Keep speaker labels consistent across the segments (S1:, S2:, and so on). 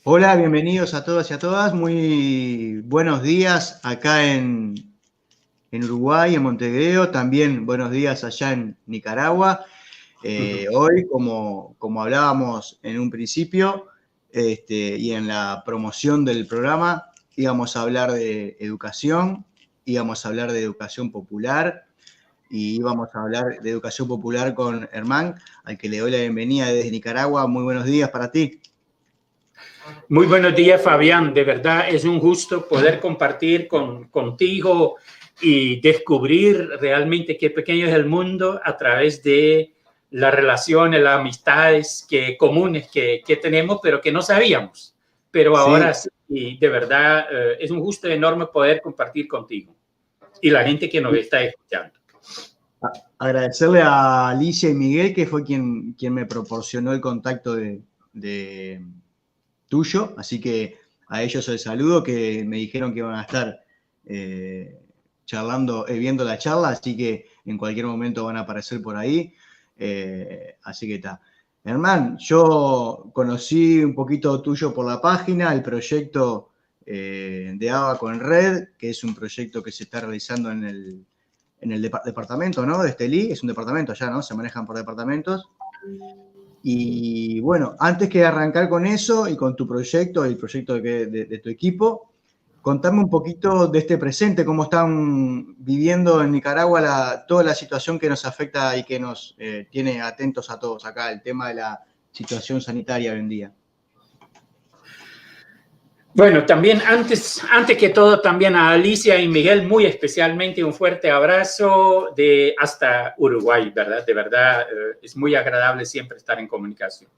S1: Hola, bienvenidos a todos y a todas. Muy buenos días acá en Uruguay, en Montevideo. También buenos días allá en Nicaragua. Hoy, como hablábamos en un principio y en la promoción del programa, íbamos a hablar de educación, íbamos a hablar de educación popular y íbamos a hablar de educación popular con Herman, al que le doy la bienvenida desde Nicaragua. Muy buenos días para ti.
S2: Muy buenos días, Fabián. De verdad es un gusto poder compartir contigo y descubrir realmente qué pequeño es el mundo a través de las relaciones, las amistades comunes que tenemos, pero que no sabíamos. Pero ahora sí, de verdad es un gusto enorme poder compartir contigo y la gente que nos está escuchando.
S1: Agradecerle a Alicia y Miguel, que fue quien me proporcionó el contacto de tuyo, así que a ellos el saludo, que me dijeron que iban a estar charlando, viendo la charla, así que en cualquier momento van a aparecer por ahí, así que está. Herman, yo conocí un poquito tuyo por la página, el proyecto de Abaco en Red, que es un proyecto que se está realizando en el departamento, ¿no? De Estelí, es un departamento allá, ¿no? Se manejan por departamentos. Y bueno, antes que arrancar con eso y con tu proyecto, el proyecto de tu equipo, contame un poquito de este presente, cómo están viviendo en Nicaragua toda la situación que nos afecta y que nos tiene atentos a todos acá, el tema de la situación sanitaria hoy en día.
S2: Bueno, también antes que todo, también a Alicia y Miguel, muy especialmente un fuerte abrazo hasta Uruguay, ¿verdad? De verdad, es muy agradable siempre estar en comunicación.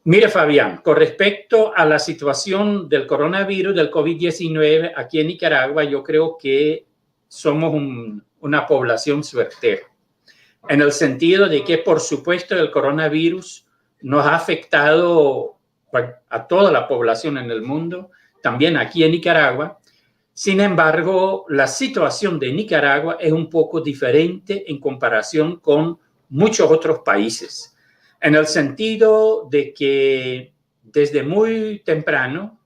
S2: Mire, Fabián, con respecto a la situación del coronavirus, del COVID-19, aquí en Nicaragua, yo creo que somos una población suertera, en el sentido de que, por supuesto, el coronavirus nos ha afectado a toda la población en el mundo, también aquí en Nicaragua. Sin embargo, la situación de Nicaragua es un poco diferente en comparación con muchos otros países, en el sentido de que desde muy temprano,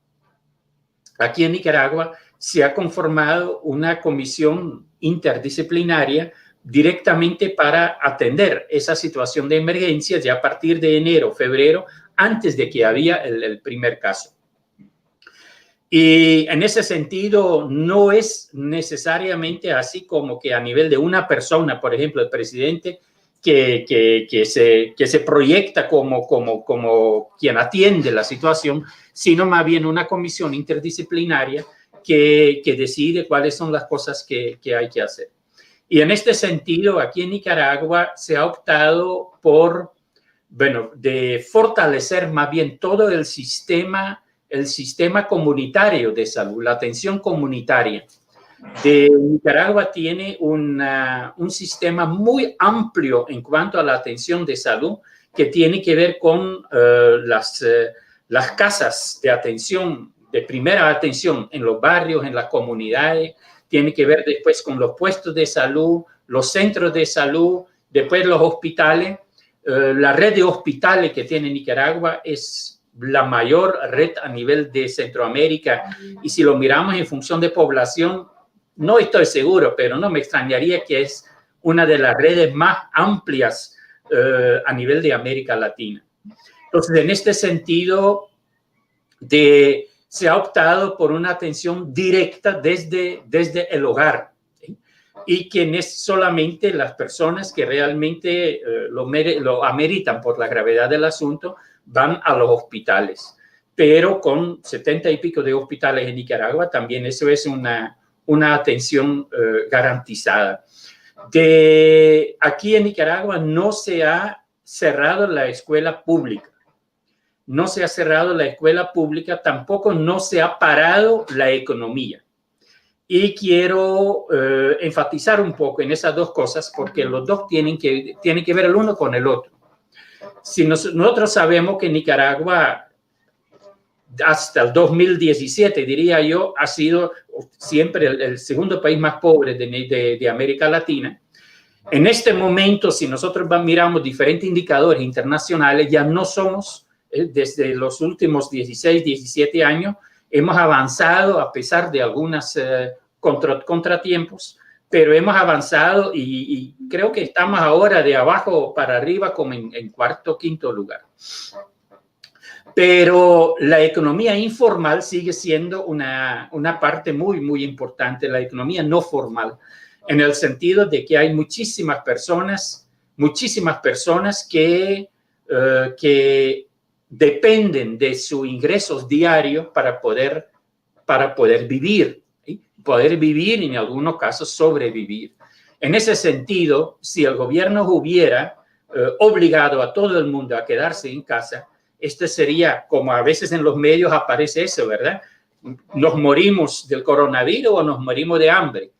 S2: aquí en Nicaragua, se ha conformado una comisión interdisciplinaria directamente para atender esa situación de emergencia ya a partir de enero, febrero, antes de que había el primer caso. Y en ese sentido, no es necesariamente así como que a nivel de una persona, por ejemplo, el presidente, que se proyecta como quien atiende la situación, sino más bien una comisión interdisciplinaria que decide cuáles son las cosas que hay que hacer. Y en este sentido, aquí en Nicaragua se ha optado por, de fortalecer más bien todo el sistema comunitario de salud, la atención comunitaria. Nicaragua tiene un sistema muy amplio en cuanto a la atención de salud, que tiene que ver con las casas de atención, de primera atención en los barrios, en las comunidades, tiene que ver después con los puestos de salud, los centros de salud, después los hospitales. La red de hospitales que tiene Nicaragua es la mayor red a nivel de Centroamérica, y si lo miramos en función de población, no estoy seguro, pero no me extrañaría que es una de las redes más amplias a nivel de América Latina. Entonces, en este sentido, se ha optado por una atención directa desde el hogar, ¿sí? Y quienes solamente las personas que realmente lo ameritan por la gravedad del asunto van a los hospitales. Pero con 70 y pico de hospitales en Nicaragua, también eso es una atención garantizada. Aquí en Nicaragua no se ha cerrado la escuela pública. No se ha cerrado la escuela pública, tampoco no se ha parado la economía. Y quiero enfatizar un poco en esas dos cosas, porque los dos tienen que ver el uno con el otro. Si nosotros sabemos que Nicaragua, hasta el 2017, diría yo, ha sido siempre el segundo país más pobre de América Latina. En este momento, si nosotros miramos diferentes indicadores internacionales, ya no somos desde los últimos 16, 17 años, hemos avanzado a pesar de algunos contratiempos, pero hemos avanzado y creo que estamos ahora de abajo para arriba como en cuarto, quinto lugar. Pero la economía informal sigue siendo una parte muy, muy importante, la economía no formal, en el sentido de que hay muchísimas personas que dependen de sus ingresos diarios para poder vivir, ¿sí? Poder vivir y en algunos casos sobrevivir. En ese sentido, si el gobierno hubiera obligado a todo el mundo a quedarse en casa, este sería, como a veces en los medios aparece eso, ¿verdad? Nos morimos del coronavirus o nos morimos de hambre.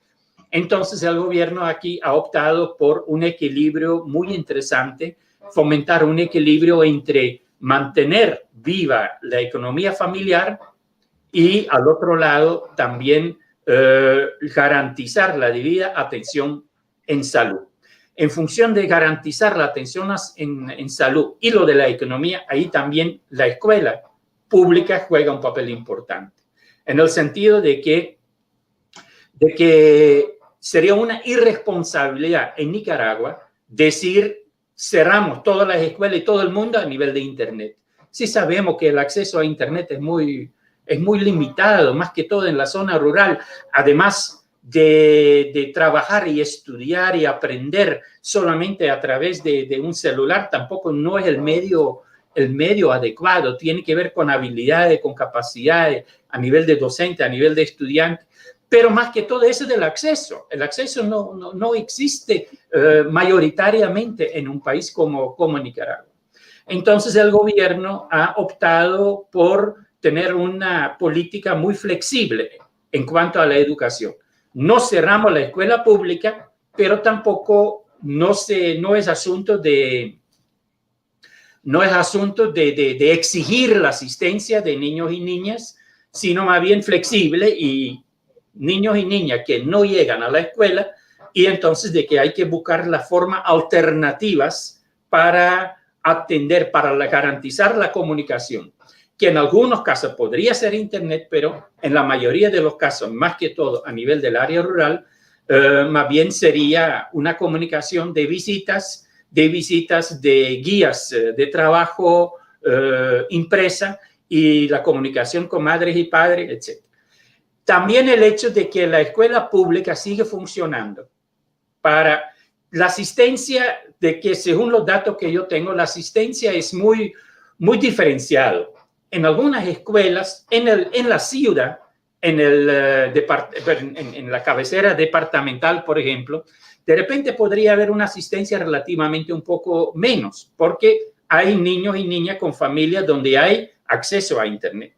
S2: Entonces el gobierno aquí ha optado por un equilibrio muy interesante, fomentar un equilibrio entre mantener viva la economía familiar y al otro lado también garantizar la debida atención en salud. En función de garantizar la atención en salud y lo de la economía, ahí también la escuela pública juega un papel importante, en el sentido de que sería una irresponsabilidad en Nicaragua decir cerramos todas las escuelas y todo el mundo a nivel de Internet. Sí sabemos que el acceso a Internet es muy limitado, más que todo en la zona rural. Además de trabajar y estudiar y aprender solamente a través de un celular, tampoco no es el medio adecuado. Tiene que ver con habilidades, con capacidades a nivel de docente, a nivel de estudiante. Pero más que todo eso del acceso. El acceso no existe mayoritariamente en un país como Nicaragua. Entonces el gobierno ha optado por tener una política muy flexible en cuanto a la educación. No cerramos la escuela pública, pero tampoco no es asunto de exigir la asistencia de niños y niñas, sino más bien flexible y niños y niñas que no llegan a la escuela y entonces de que hay que buscar las formas alternativas para atender, para garantizar la comunicación, que en algunos casos podría ser Internet, pero en la mayoría de los casos, más que todo a nivel del área rural, más bien sería una comunicación de visitas, de guías de trabajo impresa y la comunicación con madres y padres, etc. También el hecho de que la escuela pública sigue funcionando para la asistencia, de que según los datos que yo tengo, la asistencia es muy, muy diferenciado. En algunas escuelas, en la ciudad, en la cabecera departamental, por ejemplo, de repente podría haber una asistencia relativamente un poco menos, porque hay niños y niñas con familias donde hay acceso a Internet.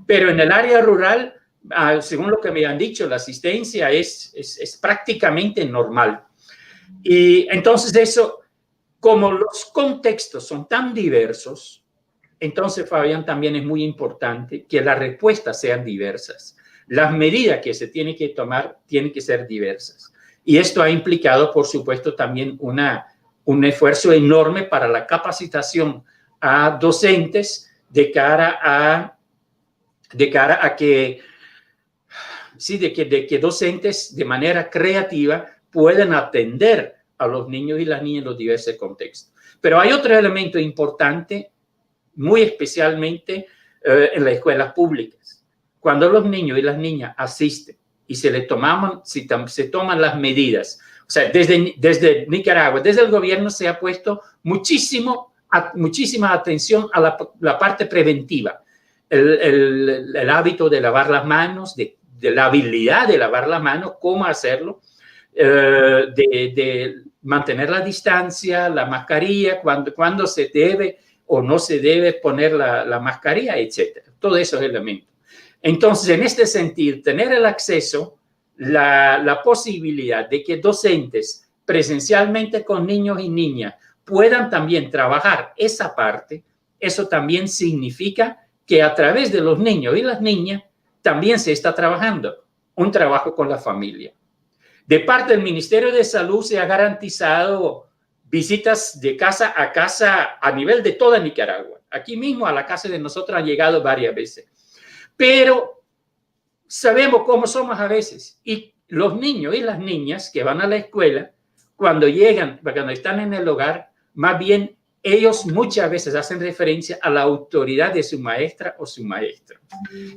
S2: Pero en el área rural, según lo que me han dicho, la asistencia es prácticamente normal. Y entonces eso, como los contextos son tan diversos, entonces, Fabián, también es muy importante que las respuestas sean diversas. Las medidas que se tienen que tomar tienen que ser diversas. Y esto ha implicado, por supuesto, también un esfuerzo enorme para la capacitación a docentes de cara a que docentes de manera creativa puedan atender a los niños y las niñas en los diversos contextos. Pero hay otro elemento importante, muy especialmente en las escuelas públicas. Cuando los niños y las niñas asisten y se toman las medidas, o sea, desde Nicaragua, desde el gobierno se ha puesto muchísima atención a la parte preventiva, el hábito de lavar las manos, de la habilidad de lavar las manos, cómo hacerlo, de mantener la distancia, la mascarilla, cuando se debe o no se debe poner la mascarilla, etcétera. Todos esos elementos. Entonces, en este sentido, tener el acceso, la posibilidad de que docentes presencialmente con niños y niñas puedan también trabajar esa parte, eso también significa que a través de los niños y las niñas también se está trabajando un trabajo con la familia. De parte del Ministerio de Salud se ha garantizado visitas de casa a nivel de toda Nicaragua. Aquí mismo a la casa de nosotros han llegado varias veces. Pero sabemos cómo somos a veces. Y los niños y las niñas que van a la escuela, cuando llegan, cuando están en el hogar, más bien ellos muchas veces hacen referencia a la autoridad de su maestra o su maestro.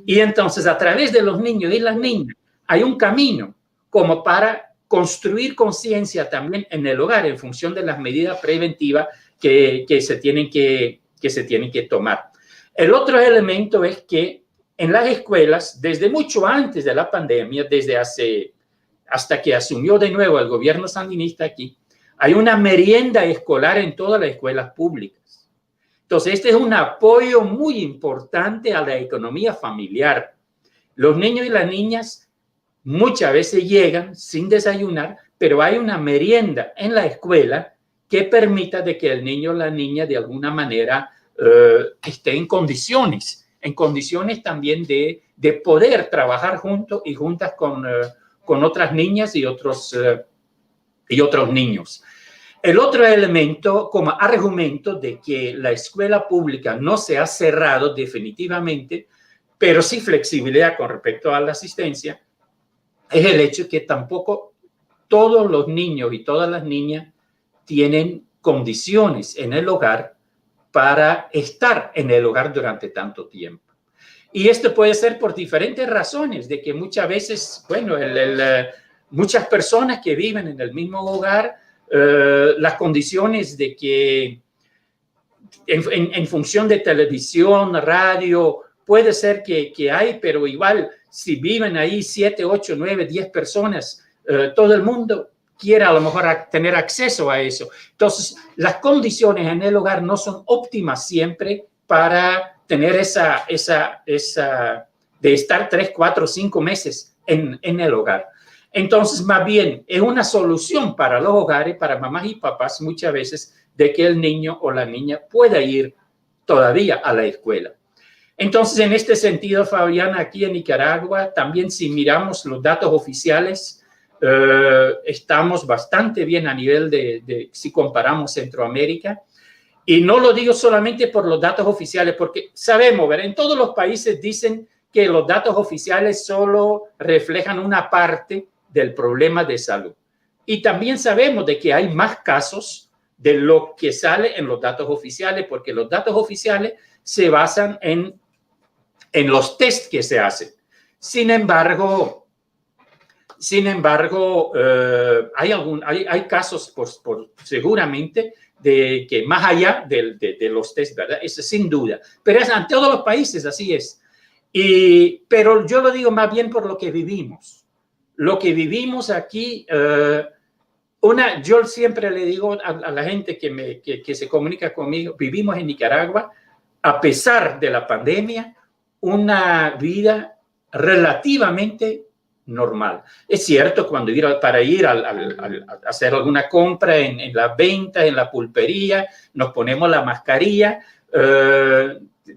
S2: Y entonces a través de los niños y las niñas hay un camino como para construir conciencia también en el hogar en función de las medidas preventivas que se tienen que tomar. El otro elemento es que en las escuelas, desde mucho antes de la pandemia, hasta que asumió de nuevo el gobierno sandinista aquí, hay una merienda escolar en todas las escuelas públicas. Entonces, este es un apoyo muy importante a la economía familiar. Los niños y las niñas muchas veces llegan sin desayunar, pero hay una merienda en la escuela que permita de que el niño o la niña de alguna manera esté en condiciones también de poder trabajar juntos y juntas con otras niñas y otros niños. El otro elemento como argumento de que la escuela pública no se ha cerrado definitivamente, pero sí flexibilidad con respecto a la asistencia, es el hecho que tampoco todos los niños y todas las niñas tienen condiciones en el hogar para estar en el hogar durante tanto tiempo. Y esto puede ser por diferentes razones, de que muchas veces, bueno, muchas personas que viven en el mismo hogar, las condiciones de que en función de televisión, radio, puede ser que hay, pero igual si viven ahí 7, 8, 9, 10 personas, todo el mundo quiere a lo mejor tener acceso a eso. Entonces, las condiciones en el hogar no son óptimas siempre para tener esa de estar 3, 4, 5 meses en el hogar. Entonces, más bien, es una solución para los hogares, para mamás y papás, muchas veces, de que el niño o la niña pueda ir todavía a la escuela. Entonces, en este sentido, Fabiana, aquí en Nicaragua, también si miramos los datos oficiales, estamos bastante bien a nivel si comparamos Centroamérica. Y no lo digo solamente por los datos oficiales, porque sabemos, ¿verdad? En todos los países dicen que los datos oficiales solo reflejan una parte del problema de salud. Y también sabemos de que hay más casos de lo que sale en los datos oficiales, porque los datos oficiales se basan en los test que se hacen. Sin embargo, hay casos seguramente de que más allá de los test, ¿verdad? Eso sin duda. Pero en todos los países así es. Pero yo lo digo más bien por lo que vivimos. Lo que vivimos aquí, yo siempre le digo a la gente que se comunica conmigo, vivimos en Nicaragua, a pesar de la pandemia, una vida relativamente normal. Es cierto, para ir a hacer alguna compra en las ventas, en la pulpería, nos ponemos la mascarilla,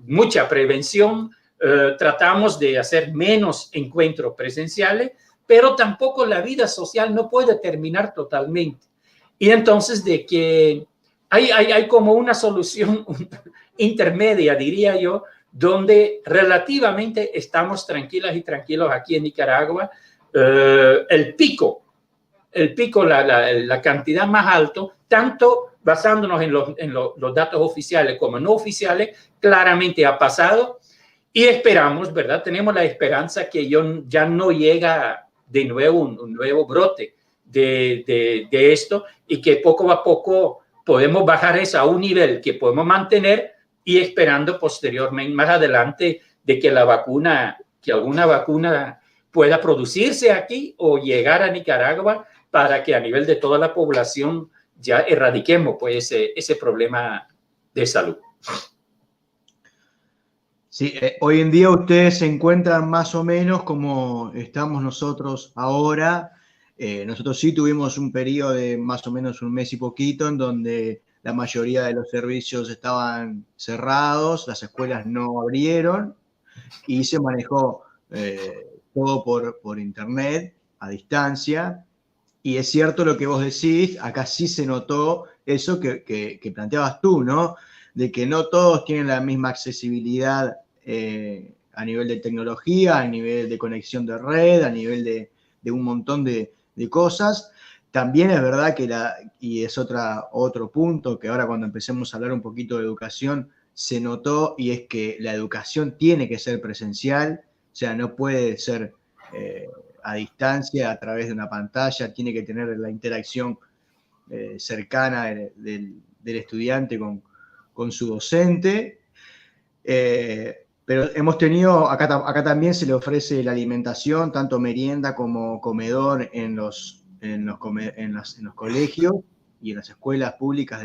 S2: mucha prevención, tratamos de hacer menos encuentros presenciales, pero tampoco la vida social no puede terminar totalmente. Y entonces de que hay como una solución intermedia, diría yo, donde relativamente estamos tranquilas y tranquilos aquí en Nicaragua. El pico, la cantidad más alto, tanto basándonos en los datos oficiales como no oficiales, claramente ha pasado y esperamos, ¿verdad? Tenemos la esperanza que ya no llega de nuevo un nuevo brote de esto y que poco a poco podemos bajar eso a un nivel que podemos mantener y esperando posteriormente, más adelante, de que alguna vacuna pueda producirse aquí o llegar a Nicaragua para que a nivel de toda la población ya erradiquemos pues ese problema de salud.
S1: Sí, hoy en día ustedes se encuentran más o menos como estamos nosotros ahora. Nosotros sí tuvimos un periodo de más o menos un mes y poquito en donde la mayoría de los servicios estaban cerrados, las escuelas no abrieron y se manejó todo por internet, a distancia. Y es cierto lo que vos decís, acá sí se notó eso que planteabas tú, ¿no? de que no todos tienen la misma accesibilidad a nivel de tecnología, a nivel de conexión de red, a nivel de un montón de cosas. También es verdad que y es otro punto que ahora cuando empecemos a hablar un poquito de educación se notó, y es que la educación tiene que ser presencial, o sea, no puede ser a distancia, a través de una pantalla, tiene que tener la interacción cercana del estudiante con su docente. Pero hemos tenido, acá también se le ofrece la alimentación, tanto merienda como comedor en los colegios y en las escuelas públicas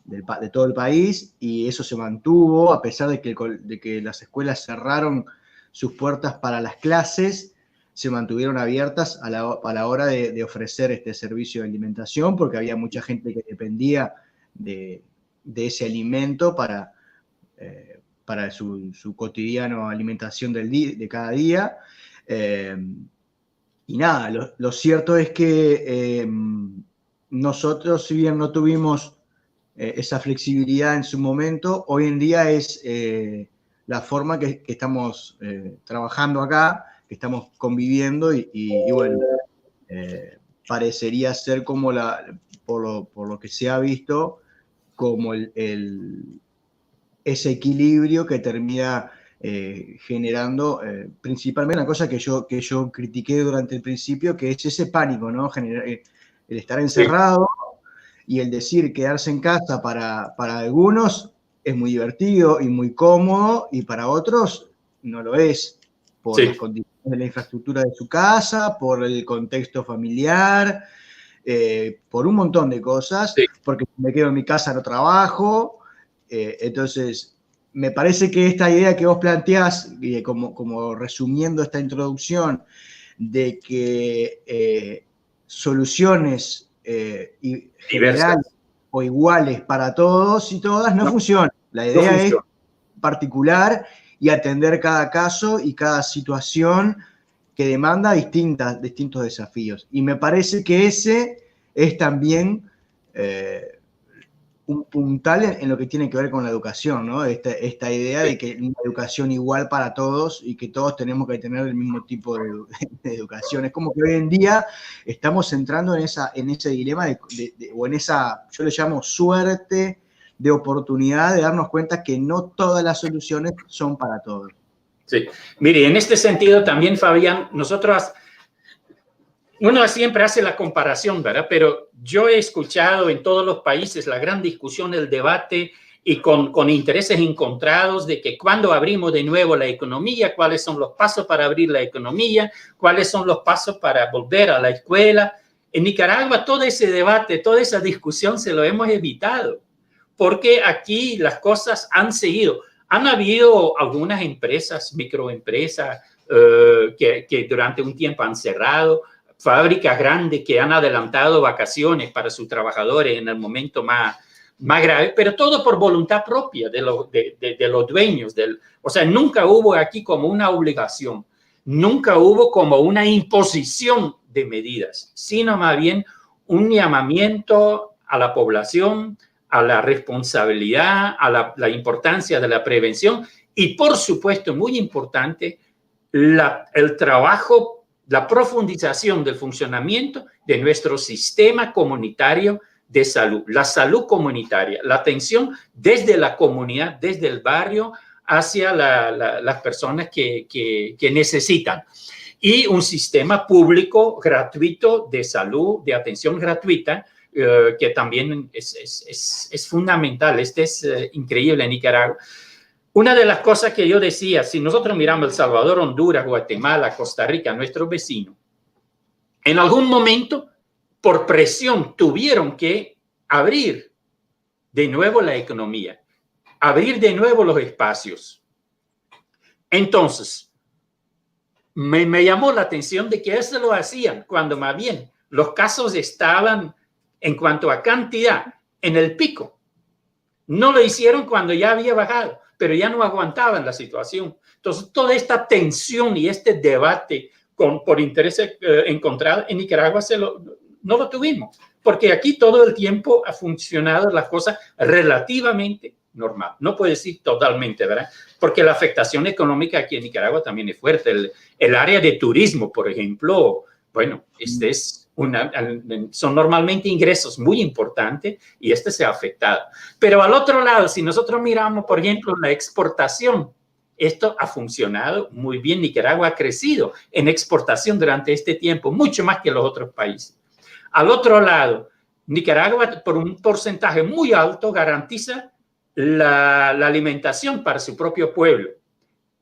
S1: de todo el país, y eso se mantuvo a pesar de que las escuelas cerraron sus puertas para las clases. Se mantuvieron abiertas a la hora de ofrecer este servicio de alimentación, porque había mucha gente que dependía de ese alimento para su cotidiano alimentación de cada día. Y nada, lo cierto es que nosotros, si bien no tuvimos esa flexibilidad en su momento, hoy en día es la forma que estamos trabajando acá, que estamos conviviendo, y bueno, parecería ser como por lo que se ha visto, como ese equilibrio que termina generando principalmente una cosa que yo critiqué durante el principio, que es ese pánico, ¿no? El estar encerrado, y el decir quedarse en casa para algunos es muy divertido y muy cómodo, y para otros no lo es, por las condiciones de la infraestructura de su casa, por el contexto familiar, por un montón de cosas, porque si me quedo en mi casa no trabajo. Entonces, me parece que esta idea que vos planteás, como resumiendo esta introducción, de que soluciones generales o iguales para todos y todas no funciona. La idea es particular y atender cada caso y cada situación que demanda distintos desafíos. Y me parece que ese es también un puntal en lo que tiene que ver con la educación, ¿no? Esta idea de que una educación igual para todos y que todos tenemos que tener el mismo tipo de educación. Es como que hoy en día estamos entrando en ese dilema o en esa, yo le llamo suerte de oportunidad de darnos cuenta que no todas las soluciones son para todos.
S2: Sí, mire, en este sentido también, Fabián, uno siempre hace la comparación, ¿verdad? Pero yo he escuchado en todos los países la gran discusión, el debate, y con intereses encontrados de que cuando abrimos de nuevo la economía, cuáles son los pasos para abrir la economía, cuáles son los pasos para volver a la escuela. En Nicaragua todo ese debate, toda esa discusión se lo hemos evitado, porque aquí las cosas han seguido. Han habido algunas empresas, microempresas, que durante un tiempo han cerrado, fábricas grandes que han adelantado vacaciones para sus trabajadores en el momento más grave, pero todo por voluntad propia de los dueños. O sea, nunca hubo aquí como una obligación, nunca hubo como una imposición de medidas, sino más bien un llamamiento a la población, a la responsabilidad, a la importancia de la prevención y, por supuesto, muy importante, el trabajo, la profundización del funcionamiento de nuestro sistema comunitario de salud, la salud comunitaria, la atención desde la comunidad, desde el barrio, hacia las personas que necesitan. Y un sistema público gratuito de salud, de atención gratuita, que también es fundamental. Es increíble en Nicaragua. Una de las cosas que yo decía, si nosotros miramos El Salvador, Honduras, Guatemala, Costa Rica, nuestros vecinos, en algún momento, por presión, tuvieron que abrir de nuevo la economía, abrir de nuevo los espacios. Entonces, me llamó la atención de que eso lo hacían cuando más bien los casos estaban, en cuanto a cantidad, en el pico. No lo hicieron cuando ya había bajado, pero ya no aguantaban la situación. Entonces, toda esta tensión y este debate por intereses encontrados en Nicaragua no lo tuvimos, porque aquí todo el tiempo ha funcionado la cosa relativamente normal. No puedo decir totalmente, ¿verdad? Porque la afectación económica aquí en Nicaragua también es fuerte. El área de turismo, por ejemplo, bueno, son normalmente ingresos muy importantes y se ha afectado. Pero al otro lado, si nosotros miramos, por ejemplo, la exportación, esto ha funcionado muy bien. Nicaragua ha crecido en exportación durante este tiempo, mucho más que los otros países. Al otro lado, Nicaragua, por un porcentaje muy alto, garantiza la alimentación para su propio pueblo.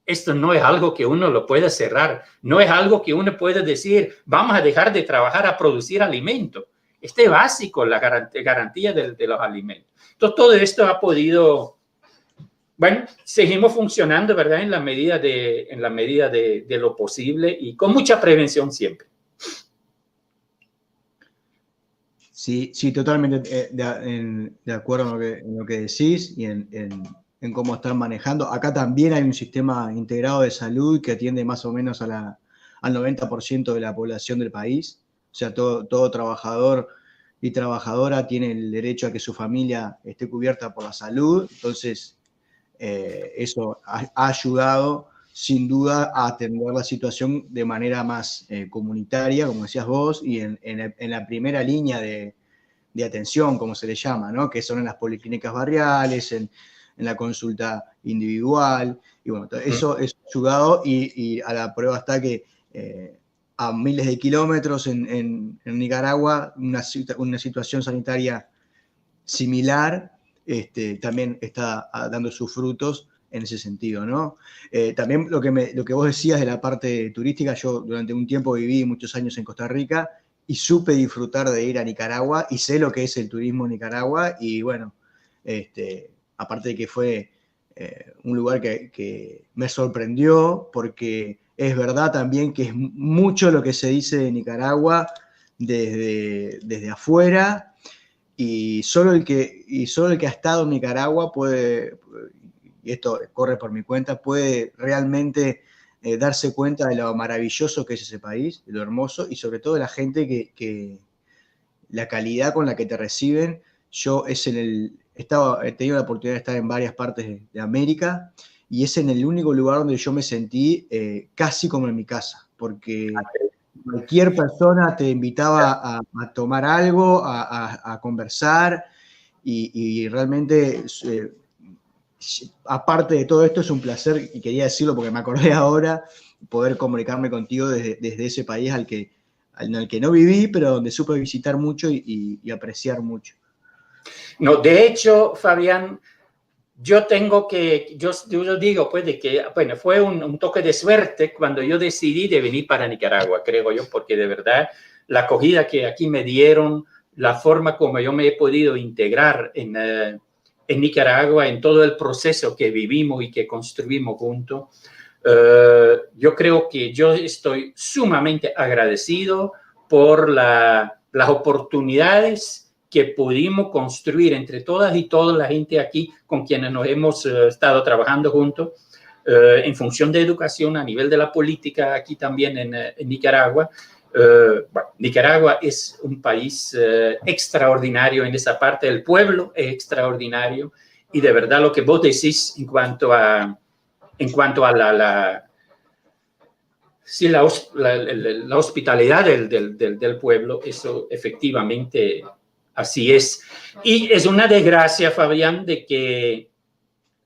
S2: Esto no es algo que uno lo pueda cerrar, no es algo que uno pueda decir, vamos a dejar de trabajar a producir alimentos. Es básico la garantía de los alimentos. Entonces, todo esto ha podido, bueno, seguimos funcionando, ¿verdad? En la medida de lo posible y con mucha prevención siempre.
S1: Sí, sí, totalmente de acuerdo en lo que decís y en cómo están manejando. Acá también hay un sistema integrado de salud que atiende más o menos al 90% de la población del país. O sea, todo trabajador y trabajadora tiene el derecho a que su familia esté cubierta por la salud. Entonces, eso ha ayudado sin duda a atender la situación de manera más comunitaria, como decías vos, y en la primera línea de atención, como se le llama, ¿no? Que son en las policlínicas barriales, en la consulta individual, y bueno, eso ha ayudado y a la prueba está que a miles de kilómetros en Nicaragua una situación sanitaria similar también está dando sus frutos en ese sentido, ¿no? También lo que vos decías de la parte turística, yo durante un tiempo viví muchos años en Costa Rica y supe disfrutar de ir a Nicaragua y sé lo que es el turismo en Nicaragua y bueno, aparte de que fue un lugar que me sorprendió porque es verdad también que es mucho lo que se dice de Nicaragua desde afuera. Y solo el que ha estado en Nicaragua puede, y esto corre por mi cuenta, puede realmente darse cuenta de lo maravilloso que es ese país, de lo hermoso, y sobre todo de la gente que la calidad con la que te reciben. Yo he tenido la oportunidad de estar en varias partes de América, y es en el único lugar donde yo me sentí casi como en mi casa, porque cualquier persona te invitaba a tomar algo, a conversar y realmente, aparte de todo esto, es un placer, y quería decirlo porque me acordé ahora, poder comunicarme contigo desde ese país en el que no viví, pero donde supe visitar mucho y apreciar mucho.
S2: No, de hecho, Fabián, yo digo, pues, de que, bueno, fue un toque de suerte cuando yo decidí de venir para Nicaragua, creo yo, porque de verdad la acogida que aquí me dieron, la forma como yo me he podido integrar en Nicaragua, en todo el proceso que vivimos y que construimos juntos, yo creo que yo estoy sumamente agradecido por las oportunidades que pudimos construir entre todas y toda la gente aquí con quienes nos hemos estado trabajando juntos en función de educación a nivel de la política aquí también en Nicaragua. Bueno, Nicaragua es un país extraordinario en esa parte, el pueblo es extraordinario y de verdad lo que vos decís en cuanto a la hospitalidad del pueblo, eso efectivamente así es. Y es una desgracia, Fabián, de que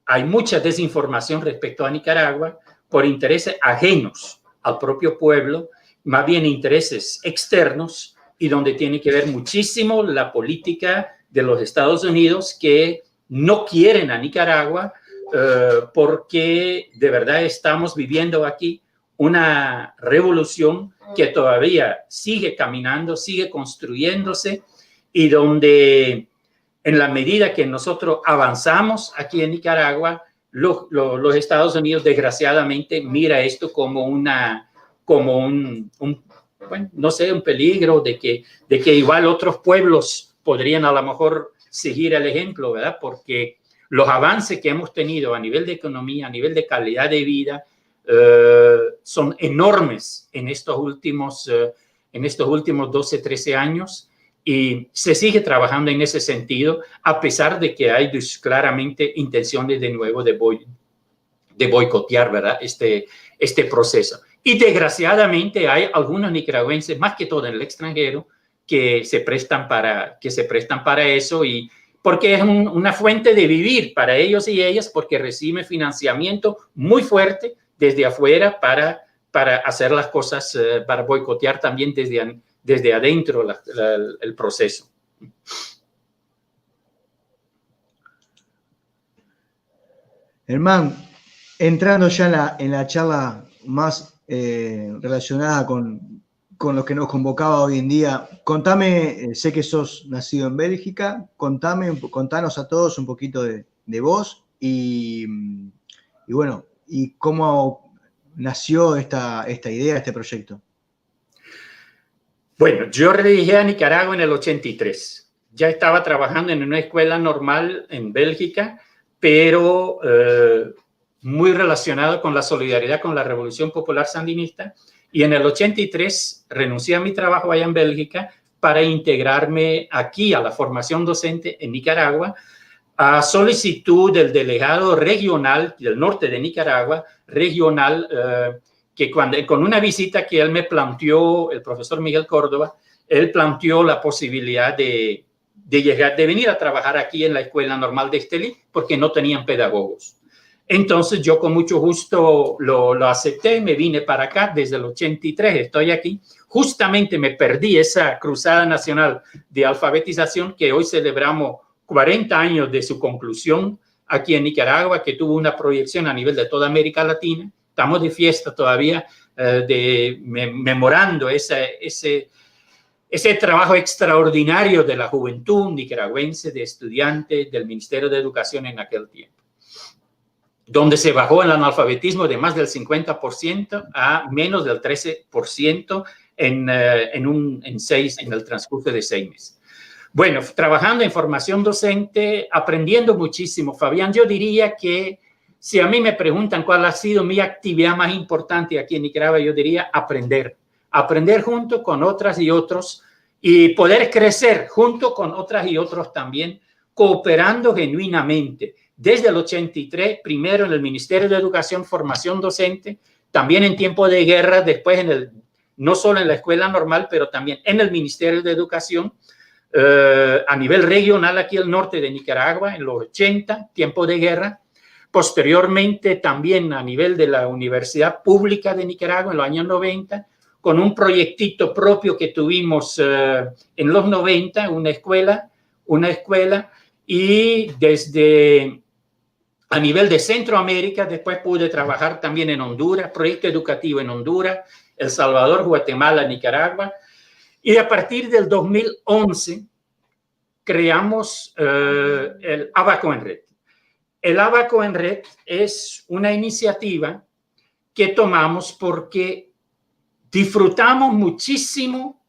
S2: hay mucha desinformación respecto a Nicaragua por intereses ajenos al propio pueblo, más bien intereses externos, y donde tiene que ver muchísimo la política de los Estados Unidos, que no quieren a Nicaragua porque de verdad estamos viviendo aquí una revolución que todavía sigue caminando, sigue construyéndose, y donde en la medida que nosotros avanzamos aquí en Nicaragua, los Estados Unidos desgraciadamente mira esto como bueno, no sé, un peligro de que igual otros pueblos podrían a lo mejor seguir el ejemplo, ¿verdad? Porque los avances que hemos tenido a nivel de economía, a nivel de calidad de vida, son enormes en estos últimos 12, 13 años. y se sigue trabajando en ese sentido, a pesar de que hay claramente intenciones de nuevo de boicotear, ¿verdad? Este proceso. Y desgraciadamente hay algunos nicaragüenses, más que todo en el extranjero, que se prestan para eso, y porque es una fuente de vivir para ellos y ellas, porque reciben financiamiento muy fuerte desde afuera para hacer las cosas, para boicotear también desde adentro el proceso.
S1: Hermán, entrando ya en la charla más relacionada con lo que nos convocaba hoy en día, contame, sé que sos nacido en Bélgica, contanos a todos un poquito de vos y bueno, y cómo nació esta idea, este proyecto.
S2: Bueno, yo llegué a Nicaragua en el 83. Ya estaba trabajando en una escuela normal en Bélgica, pero muy relacionado con la solidaridad con la Revolución Popular Sandinista. Y en el 83 renuncié a mi trabajo allá en Bélgica para integrarme aquí a la formación docente en Nicaragua, a solicitud del delegado regional del norte de Nicaragua, que con una visita que él me planteó, el profesor Miguel Córdoba, él planteó la posibilidad de venir a trabajar aquí en la Escuela Normal de Estelí, porque no tenían pedagogos. Entonces yo con mucho gusto lo acepté, me vine para acá desde el 83, estoy aquí. Justamente me perdí esa cruzada nacional de alfabetización que hoy celebramos 40 años de su conclusión aquí en Nicaragua, que tuvo una proyección a nivel de toda América Latina. Estamos de fiesta todavía, memorando ese trabajo extraordinario de la juventud nicaragüense, de estudiantes del Ministerio de Educación en aquel tiempo, donde se bajó el analfabetismo de más del 50% a menos del 13% en el transcurso de 6 meses. Bueno, trabajando en formación docente, aprendiendo muchísimo, Fabián. Yo diría que si a mí me preguntan cuál ha sido mi actividad más importante aquí en Nicaragua, yo diría aprender junto con otras y otros, y poder crecer junto con otras y otros también, cooperando genuinamente. Desde el 83, primero en el Ministerio de Educación, formación docente, también en tiempo de guerra, después no solo en la escuela normal, pero también en el Ministerio de Educación, a nivel regional aquí al norte de Nicaragua, en los 80, tiempo de guerra. Posteriormente también a nivel de la Universidad Pública de Nicaragua en los años 90, con un proyectito propio que tuvimos en los 90, una escuela, y desde a nivel de Centroamérica, después pude trabajar también en Honduras, proyecto educativo en Honduras, El Salvador, Guatemala, Nicaragua. Y a partir del 2011 creamos el Abaco en Red. El Abaco en Red es una iniciativa que tomamos porque disfrutamos muchísimo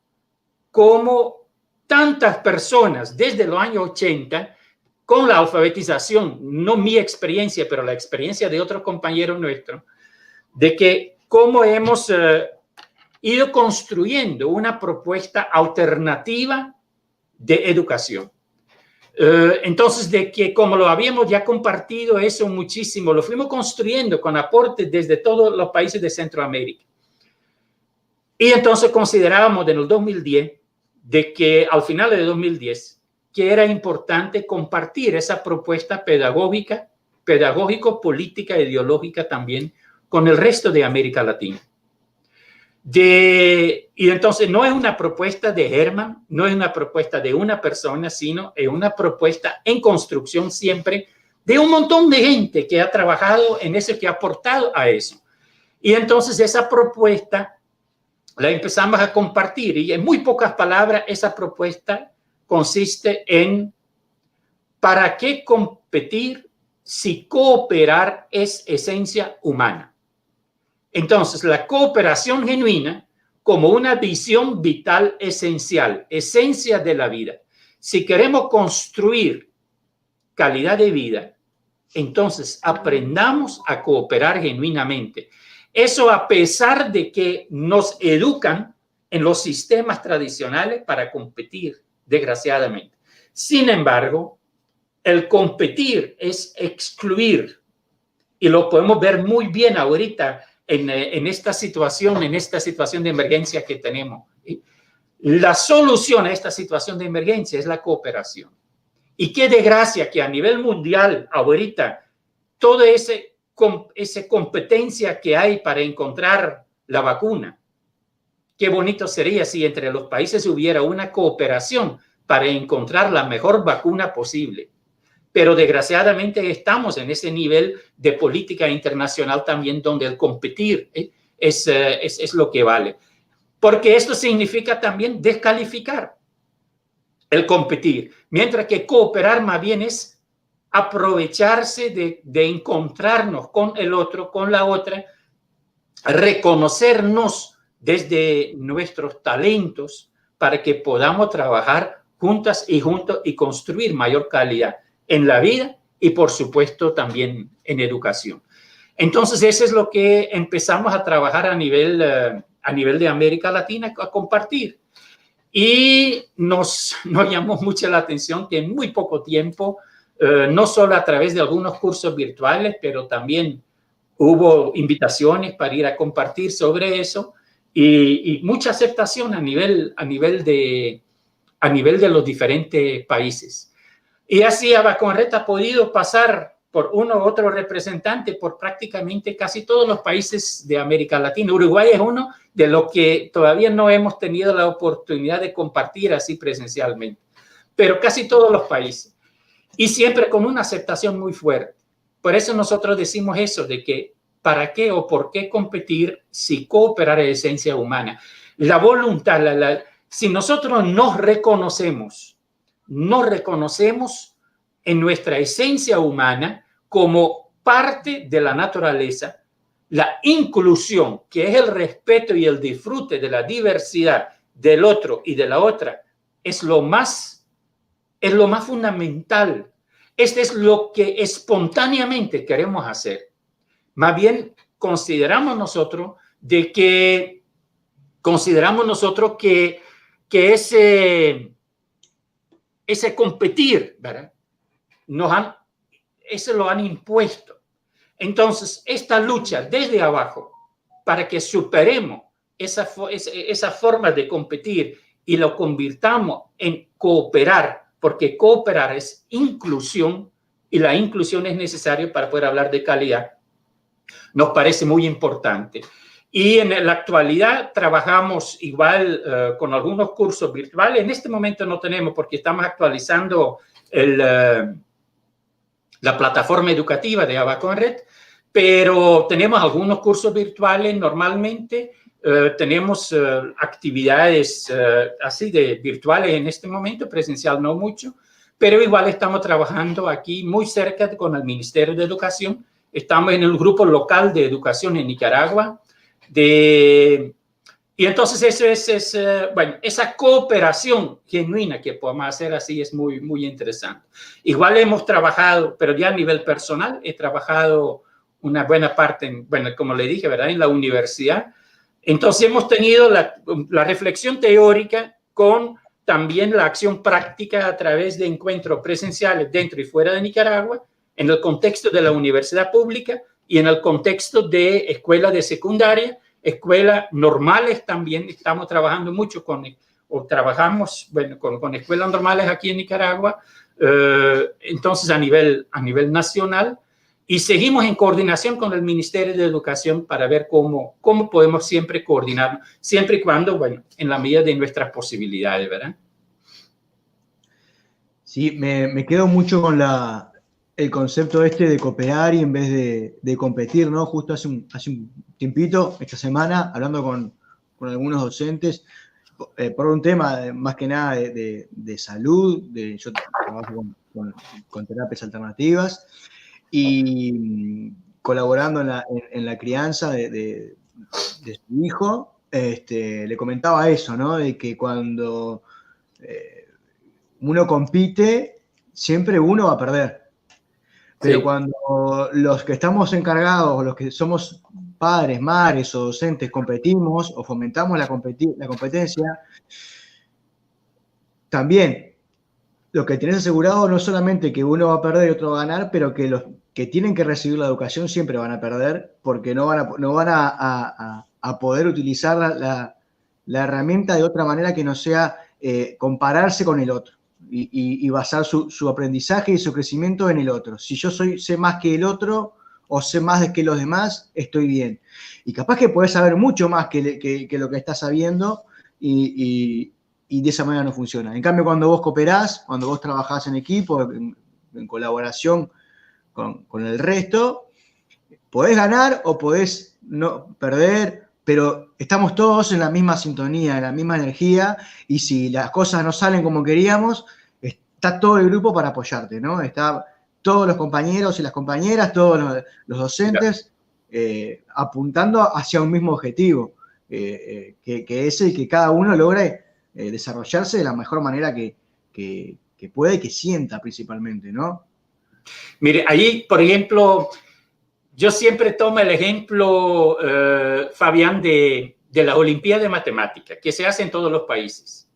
S2: cómo tantas personas desde los años 80, con la alfabetización, no mi experiencia, pero la experiencia de otros compañeros nuestros, de que cómo hemos ido construyendo una propuesta alternativa de educación. Entonces, de que como lo habíamos ya compartido eso muchísimo, lo fuimos construyendo con aportes desde todos los países de Centroamérica. Y entonces considerábamos en el 2010, de que al final de 2010, que era importante compartir esa propuesta pedagógico, política, ideológica también con el resto de América Latina. Y entonces no es una propuesta de Herman, no es una propuesta de una persona, sino es una propuesta en construcción siempre de un montón de gente que ha trabajado en eso, que ha aportado a eso. Y entonces esa propuesta la empezamos a compartir, y en muy pocas palabras esa propuesta consiste en: ¿para qué competir si cooperar es esencia humana? Entonces, la cooperación genuina como una visión vital esencial, esencia de la vida. Si queremos construir calidad de vida, entonces aprendamos a cooperar genuinamente. Eso a pesar de que nos educan en los sistemas tradicionales para competir desgraciadamente. Sin embargo, el competir es excluir, y lo podemos ver muy bien ahorita en esta situación de emergencia que tenemos. La solución a esta situación de emergencia es la cooperación. Y qué desgracia que a nivel mundial ahorita toda esa competencia que hay para encontrar la vacuna. Qué bonito sería si entre los países hubiera una cooperación para encontrar la mejor vacuna posible. Pero desgraciadamente estamos en ese nivel de política internacional también donde el competir es lo que vale. Porque esto significa también descalificar el competir, mientras que cooperar más bien es aprovecharse de encontrarnos con el otro, con la otra, reconocernos desde nuestros talentos para que podamos trabajar juntas y juntos y construir mayor calidad en la vida y, por supuesto, también en educación. Entonces, eso es lo que empezamos a trabajar a nivel de América Latina, a compartir. Y nos llamó mucho la atención que en muy poco tiempo, no solo a través de algunos cursos virtuales, pero también hubo invitaciones para ir a compartir sobre eso y mucha aceptación a nivel de los diferentes países. Y así Abaconret ha podido pasar por uno u otro representante por prácticamente casi todos los países de América Latina. Uruguay es uno de los que todavía no hemos tenido la oportunidad de compartir así presencialmente, pero casi todos los países. Y siempre con una aceptación muy fuerte. Por eso nosotros decimos eso, de que ¿para qué o por qué competir si cooperar es esencia humana? La voluntad, si nosotros nos reconocemos en nuestra esencia humana como parte de la naturaleza, la inclusión, que es el respeto y el disfrute de la diversidad del otro y de la otra, es lo más fundamental. Este es lo que espontáneamente queremos hacer. Más bien consideramos nosotros que ese competir, ¿verdad? Eso lo han impuesto. Entonces, esta lucha desde abajo para que superemos esa forma de competir y lo convirtamos en cooperar, porque cooperar es inclusión y la inclusión es necesaria para poder hablar de calidad, nos parece muy importante. Y en la actualidad trabajamos igual con algunos cursos virtuales. En este momento no tenemos porque estamos actualizando la plataforma educativa de Abaconret, pero tenemos algunos cursos virtuales normalmente. Tenemos actividades así de virtuales en este momento, presencial no mucho, pero igual estamos trabajando aquí muy cerca con el Ministerio de Educación. Estamos en el grupo local de educación en Nicaragua. Y entonces eso bueno, esa cooperación genuina que podemos hacer así es muy, muy interesante. Igual hemos trabajado, pero ya a nivel personal, he trabajado una buena parte, bueno, como le dije, ¿verdad? En la universidad. Entonces hemos tenido la reflexión teórica con también la acción práctica a través de encuentros presenciales dentro y fuera de Nicaragua, en el contexto de la universidad pública y en el contexto de escuelas de secundaria, escuelas normales también. Estamos trabajando mucho trabajamos con escuelas normales aquí en Nicaragua, entonces a nivel nacional, y seguimos en coordinación con el Ministerio de Educación para ver cómo podemos siempre coordinarnos, siempre y cuando, bueno, en la medida de nuestras posibilidades, ¿verdad?
S1: Sí, me quedo mucho con el concepto de cooperar y en vez de competir, ¿no? Justo hace un tiempito, esta semana, hablando con algunos docentes, por un tema más que nada de salud, yo trabajo con terapias alternativas y colaborando en la crianza de su hijo, le comentaba eso, ¿no? De que cuando uno compite, siempre uno va a perder. Pero sí, cuando los que estamos encargados, los que somos padres, madres o docentes, competimos o fomentamos la competencia, también lo que tenés asegurado no solamente que uno va a perder y otro va a ganar, pero que los que tienen que recibir la educación siempre van a perder porque no van a poder utilizar la herramienta de otra manera que no sea compararse con el otro y basar su aprendizaje y su crecimiento en el otro. Si yo sé más que el otro o sé más que los demás, estoy bien. Y capaz que podés saber mucho más que lo que estás sabiendo y de esa manera no funciona. En cambio, cuando vos cooperás, cuando vos trabajás en equipo, en colaboración con el resto, podés ganar o podés no perder, pero estamos todos en la misma sintonía, en la misma energía, y si las cosas no salen como queríamos, está todo el grupo para apoyarte, ¿no? Está todos los compañeros y las compañeras, todos los docentes, apuntando hacia un mismo objetivo, que es el que cada uno logre desarrollarse de la mejor manera que pueda y que sienta principalmente, ¿no?
S2: Mire, ahí, por ejemplo, yo siempre tomo el ejemplo, Fabián, de las Olimpiadas de Matemáticas, que se hacen en todos los países.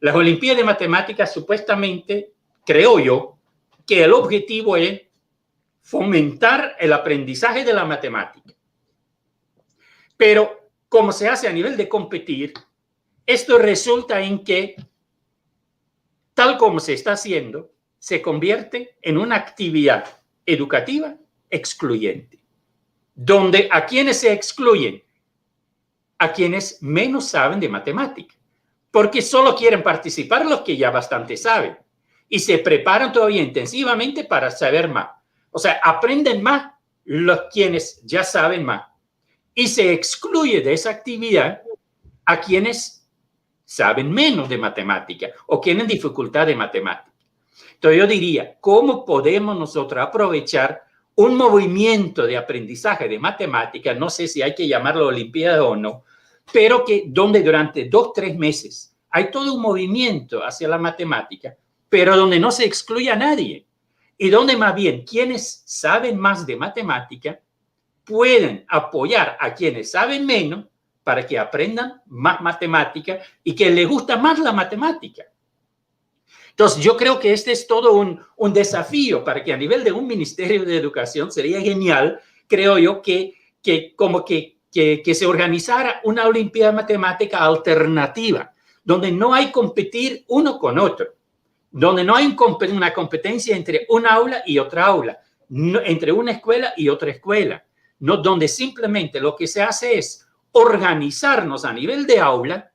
S2: Las Olimpiadas de Matemáticas, supuestamente, creo yo, que el objetivo es fomentar el aprendizaje de la matemática. Pero, como se hace a nivel de competir, esto resulta en que, tal como se está haciendo, se convierte en una actividad educativa excluyente, donde a quienes se excluyen, a quienes menos saben de matemática, porque solo quieren participar los que ya bastante saben y se preparan todavía intensivamente para saber más. O sea, aprenden más los quienes ya saben más y se excluye de esa actividad a quienes saben menos de matemática o tienen dificultad de matemática. Entonces yo diría, ¿cómo podemos nosotros aprovechar un movimiento de aprendizaje de matemática? No sé si hay que llamarlo Olimpiada o no, pero que donde durante 2-3 meses hay todo un movimiento hacia la matemática, pero donde no se excluye a nadie y donde más bien quienes saben más de matemática pueden apoyar a quienes saben menos para que aprendan más matemática y que les gusta más la matemática. Entonces, yo creo que este es todo un desafío para que a nivel de un Ministerio de Educación sería genial, creo yo, que se organizara una Olimpiada Matemática alternativa, donde no hay competir uno con otro, donde no hay una competencia entre una aula y otra aula, no, entre una escuela y otra escuela, no, donde simplemente lo que se hace es organizarnos a nivel de aula,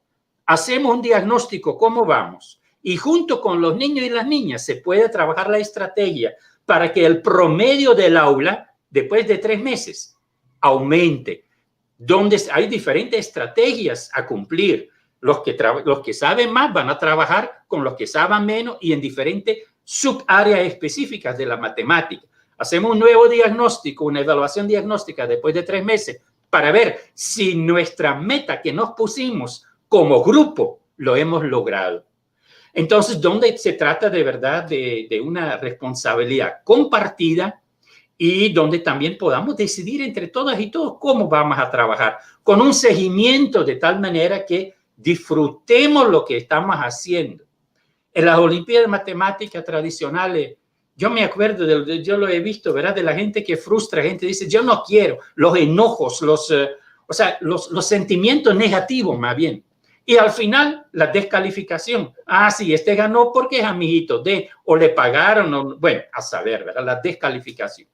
S2: hacemos un diagnóstico, cómo vamos, y junto con los niños y las niñas se puede trabajar la estrategia para que el promedio del aula, después de 3 meses, aumente, donde hay diferentes estrategias a cumplir. Los que saben más van a trabajar con los que saben menos y en diferentes subáreas específicas de la matemática. Hacemos un nuevo diagnóstico, una evaluación diagnóstica después de 3 meses para ver si nuestra meta que nos pusimos como grupo lo hemos logrado. Entonces, donde se trata de verdad de una responsabilidad compartida y donde también podamos decidir entre todas y todos cómo vamos a trabajar, con un seguimiento de tal manera que disfrutemos lo que estamos haciendo. En las Olimpiadas de Matemáticas tradicionales, yo me acuerdo, yo lo he visto, ¿verdad? De la gente que frustra, gente dice, yo no quiero, los enojos, los sentimientos negativos más bien. Y al final, la descalificación. Ah, sí, este ganó porque es amiguito de, o le pagaron, o, bueno, a saber, ¿verdad? La descalificación.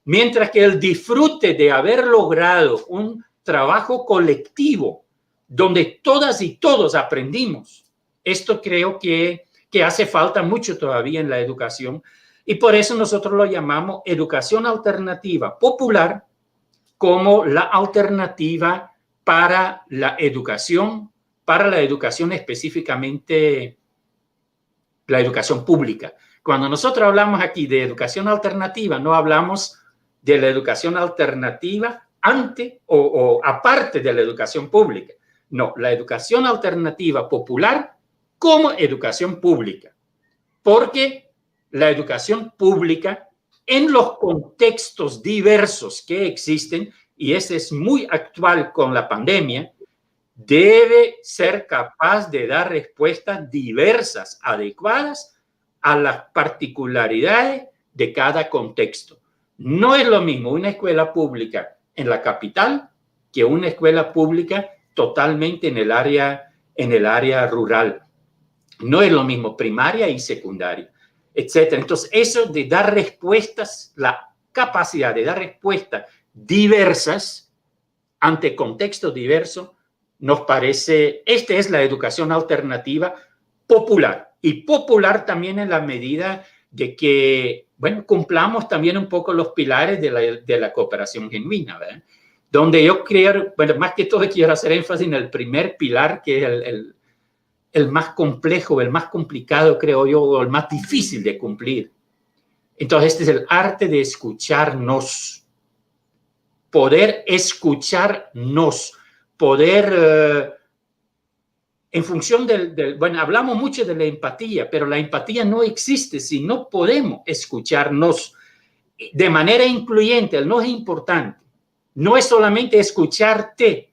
S2: Mientras que el disfrute de haber logrado un trabajo colectivo donde todas y todos aprendimos, esto creo que hace falta mucho todavía en la educación y por eso nosotros lo llamamos educación alternativa popular como la alternativa para la educación específicamente la educación pública. Cuando nosotros hablamos aquí de educación alternativa, no hablamos de la educación alternativa ante o aparte de la educación pública. No, la educación alternativa popular como educación pública. Porque la educación pública en los contextos diversos que existen, y ese es muy actual con la pandemia, debe ser capaz de dar respuestas diversas, adecuadas a las particularidades de cada contexto. No es lo mismo una escuela pública en la capital que una escuela pública totalmente en el área rural. No es lo mismo primaria y secundaria, etc. Entonces, eso de dar respuestas, la capacidad de dar respuestas diversas ante contextos diversos, nos parece, esta es la educación alternativa popular. Y popular también en la medida de que, bueno, cumplamos también un poco los pilares de la cooperación genuina, ¿verdad? Donde yo creo, bueno, más que todo quiero hacer énfasis en el primer pilar, que es el más complejo, el más complicado, creo yo, o el más difícil de cumplir. Entonces, este es el arte de escucharnos. Poder escucharnos, poder, en función bueno, hablamos mucho de la empatía, pero la empatía no existe si no podemos escucharnos de manera incluyente. No es importante. No es solamente escucharte,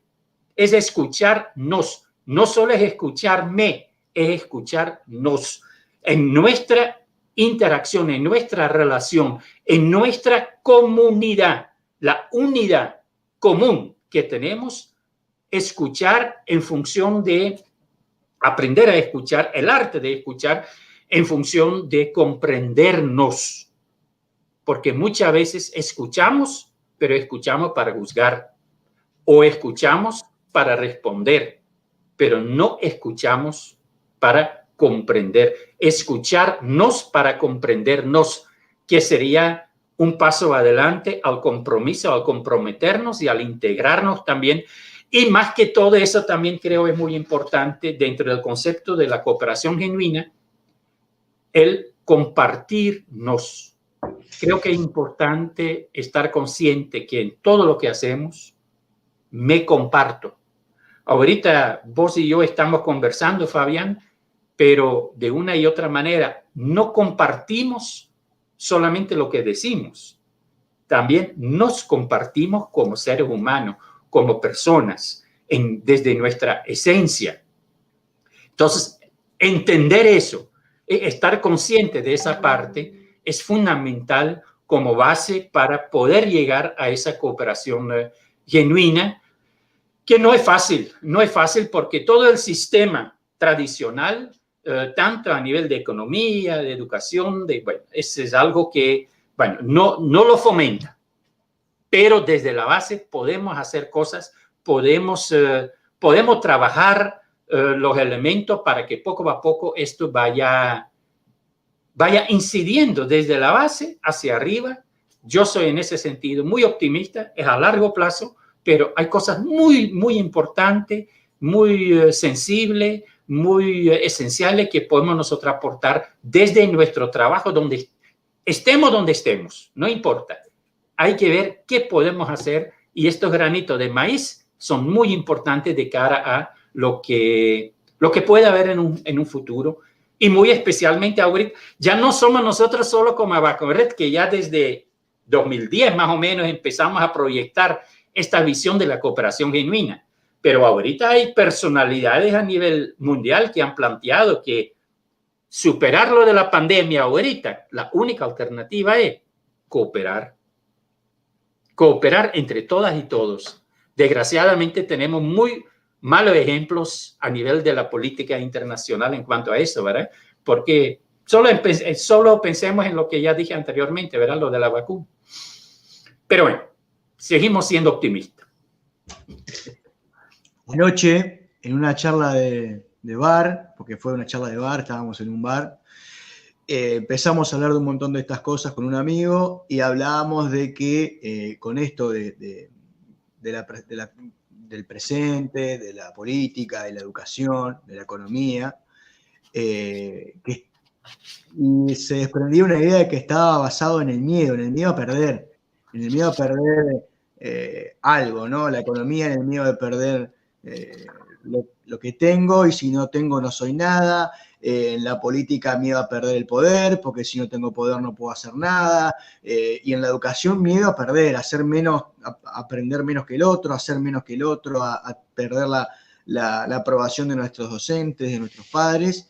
S2: es escucharnos. No solo es escucharme, es escucharnos. En nuestra interacción, en nuestra relación, en nuestra comunidad, la unidad común que tenemos, escuchar en función de aprender a escuchar, el arte de escuchar en función de comprendernos. Porque muchas veces escuchamos, pero escuchamos para juzgar o escuchamos para responder, pero no escuchamos para comprender. Escucharnos para comprendernos, que sería un paso adelante al compromiso, al comprometernos y al integrarnos también. Y más que todo eso también creo es muy importante dentro del concepto de la cooperación genuina, el compartirnos. Creo que es importante estar consciente que en todo lo que hacemos me comparto. Ahorita vos y yo estamos conversando, Fabián, pero de una y otra manera no compartimos solamente lo que decimos, también nos compartimos como seres humanos, como personas, desde nuestra esencia. Entonces, entender eso, estar consciente de esa parte, es fundamental como base para poder llegar a esa cooperación genuina, que no es fácil porque todo el sistema tradicional, tanto a nivel de economía, de educación, bueno, ese es algo que, bueno, no lo fomenta, pero desde la base podemos hacer cosas, podemos trabajar los elementos para que poco a poco esto vaya incidiendo desde la base hacia arriba. Yo soy en ese sentido muy optimista, es a largo plazo, pero hay cosas muy, muy importantes, muy sensibles, muy esenciales que podemos nosotros aportar desde nuestro trabajo, donde estemos, no importa. Hay que ver qué podemos hacer y estos granitos de maíz son muy importantes de cara a lo que puede haber en un futuro. Y muy especialmente ahorita, ya no somos nosotros solo como Abacoret, que ya desde 2010 más o menos empezamos a proyectar esta visión de la cooperación genuina. Pero ahorita hay personalidades a nivel mundial que han planteado que superar lo de la pandemia ahorita, la única alternativa es cooperar. Cooperar entre todas y todos. Desgraciadamente tenemos muy malos ejemplos a nivel de la política internacional en cuanto a eso, ¿verdad? Porque solo pensemos en lo que ya dije anteriormente, ¿verdad? Lo de la vacuna. Pero bueno, seguimos siendo optimistas.
S1: Anoche, en una charla de bar, porque fue una charla de bar, estábamos en un bar, empezamos a hablar de un montón de estas cosas con un amigo y hablábamos de que con esto del presente, de la política, de la educación, de la economía, y se desprendía una idea de que estaba basado en el miedo a perder, algo, ¿no? La economía, en el miedo de perder lo que tengo, y si no tengo no soy nada. En la política, miedo a perder el poder, porque si no tengo poder no puedo hacer nada. Y en la educación, miedo a perder, a aprender menos que el otro, a hacer menos que el otro, a perder la aprobación de nuestros docentes, de nuestros padres.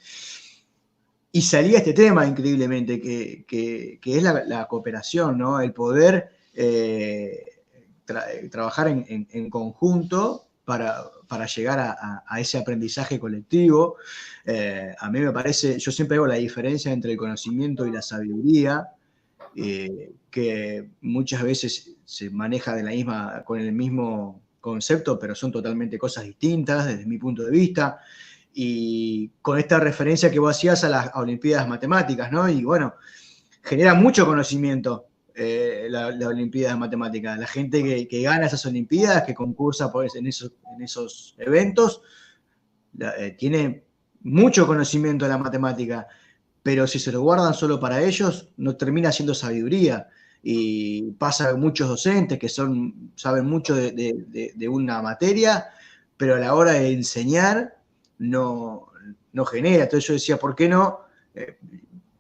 S1: Y salía este tema increíblemente, que es la cooperación, ¿no? El poder trabajar en conjunto para llegar a ese aprendizaje colectivo. A mí me parece, yo siempre hago la diferencia entre el conocimiento y la sabiduría, que muchas veces se maneja con el mismo concepto, pero son totalmente cosas distintas desde mi punto de vista. Y con esta referencia que vos hacías a las Olimpiadas Matemáticas, ¿no? Y bueno, genera mucho conocimiento la Olimpiadas Matemáticas. La gente que gana esas Olimpiadas, que concursa en esos eventos, tiene mucho conocimiento de la matemática, pero si se lo guardan solo para ellos, no termina siendo sabiduría. Y pasa a muchos docentes que saben mucho de una materia, pero a la hora de enseñar no genera. Entonces yo decía, ¿por qué no?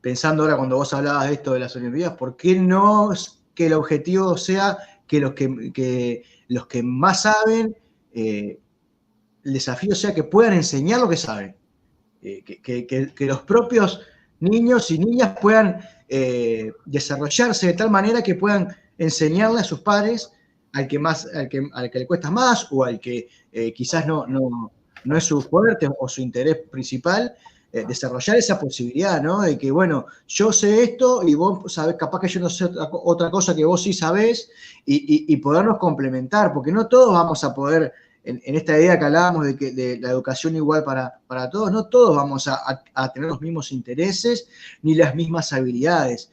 S1: Pensando ahora cuando vos hablabas de esto de las Olimpiadas, ¿por qué no que el objetivo sea que los que más saben, el desafío sea que puedan enseñar lo que saben? Que los propios niños y niñas puedan desarrollarse de tal manera que puedan enseñarle a sus padres al que le cuesta más o al que quizás no es su fuerte o su interés principal, desarrollar esa posibilidad, ¿no? De que, bueno, yo sé esto y vos sabés, capaz que yo no sé otra cosa que vos sí sabés, y podernos complementar, porque no todos vamos a poder, en esta idea que hablábamos de la educación igual para todos, no todos vamos a tener los mismos intereses ni las mismas habilidades.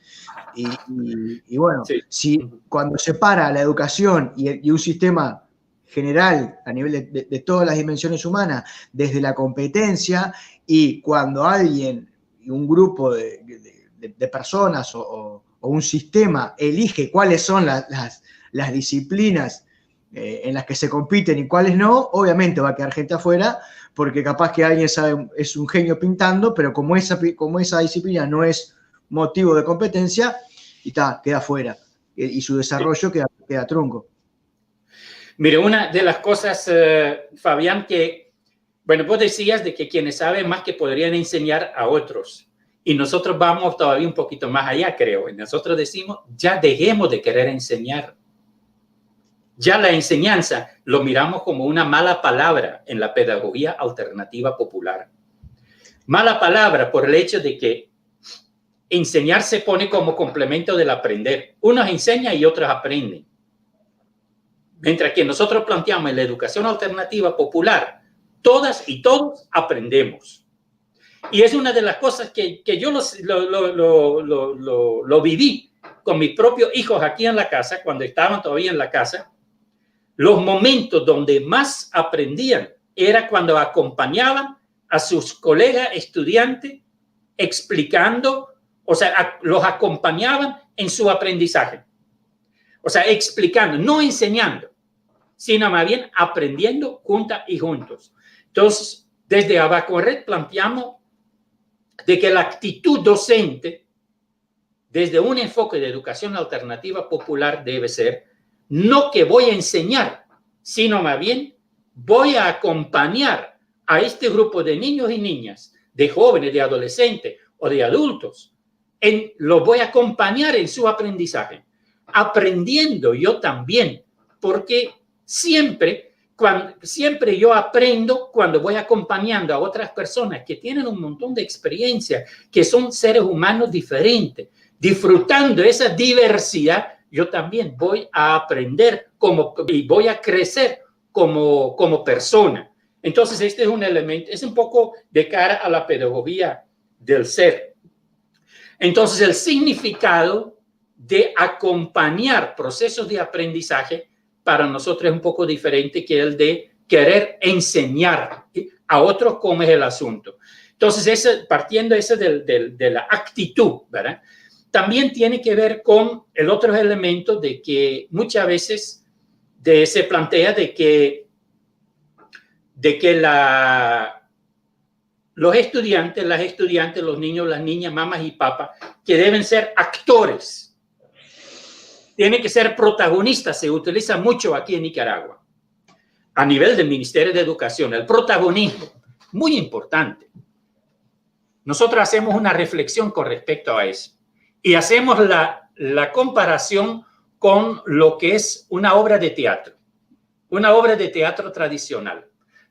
S1: Y bueno,
S2: Sí.
S1: si cuando se para la educación y un sistema general a nivel de todas las dimensiones humanas, desde la competencia, y cuando alguien, un grupo de personas o un sistema elige cuáles son las disciplinas en las que se compiten y cuáles no, obviamente va a quedar gente afuera, porque capaz que alguien es un genio pintando, pero como esa disciplina no es motivo de competencia, queda afuera, y su desarrollo queda trunco.
S2: Mire, una de las cosas, Fabián, que, bueno, vos decías de que quienes saben más que podrían enseñar a otros. Y nosotros vamos todavía un poquito más allá, creo. Y nosotros decimos, ya dejemos de querer enseñar. Ya la enseñanza lo miramos como una mala palabra en la pedagogía alternativa popular. Mala palabra por el hecho de que enseñar se pone como complemento del aprender. Unos enseñan y otros aprenden. Mientras que nosotros planteamos en la educación alternativa popular, todas y todos aprendemos. Y es una de las cosas que yo lo viví con mis propios hijos aquí en la casa, cuando estaban todavía en la casa. Los momentos donde más aprendían era cuando acompañaban a sus colegas estudiantes explicando, o sea, los acompañaban en su aprendizaje. O sea, explicando, no enseñando, sino más bien aprendiendo juntas y juntos. Entonces, desde Abacorret planteamos de que la actitud docente, desde un enfoque de educación alternativa popular, debe ser no que voy a enseñar, sino más bien voy a acompañar a este grupo de niños y niñas, de jóvenes, de adolescentes o de adultos. Los voy a acompañar en su aprendizaje, aprendiendo yo también, porque siempre yo aprendo cuando voy acompañando a otras personas que tienen un montón de experiencia, que son seres humanos diferentes, disfrutando esa diversidad. Yo también voy a aprender y voy a crecer como persona. Entonces, este es un elemento, es un poco de cara a la pedagogía del ser. Entonces, el significado de acompañar procesos de aprendizaje para nosotros es un poco diferente que el de querer enseñar a otros cómo es el asunto. Entonces, partiendo de la actitud, ¿verdad? También tiene que ver con el otro elemento de que muchas veces se plantea de que los estudiantes, las estudiantes, los niños, las niñas, mamás y papas, que deben ser actores, tienen que ser protagonistas, se utiliza mucho aquí en Nicaragua. a nivel del Ministerio de Educación, el protagonismo, muy importante. Nosotros hacemos una reflexión con respecto a eso y hacemos la comparación con lo que es una obra de teatro tradicional,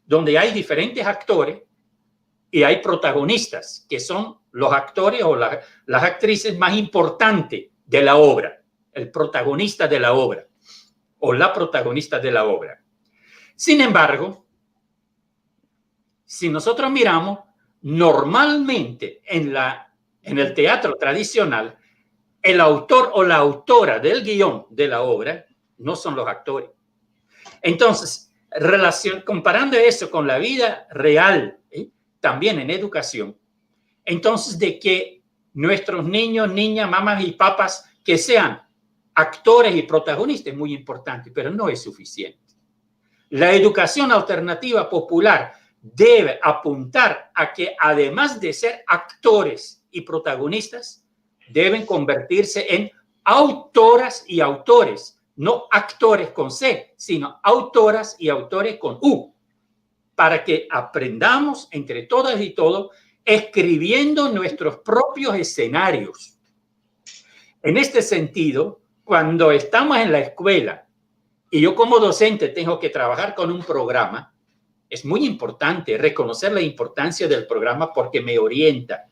S2: donde hay diferentes actores y hay protagonistas, que son los actores o las actrices más importantes de la obra, el protagonista de la obra o la protagonista de la obra. Sin embargo, si nosotros miramos, normalmente en el teatro tradicional, el autor o la autora del guión de la obra no son los actores. Entonces, comparando eso con la vida real, también en educación, entonces de que nuestros niños, niñas, mamás y papás que sean actores y protagonistas es muy importante, pero no es suficiente. La educación alternativa popular debe apuntar a que además de ser actores y protagonistas, deben convertirse en autoras y autores, no actores con C, sino autoras y autores con U, para que aprendamos entre todas y todos escribiendo nuestros propios escenarios. En este sentido, cuando estamos en la escuela y yo como docente tengo que trabajar con un programa, es muy importante reconocer la importancia del programa porque me orienta,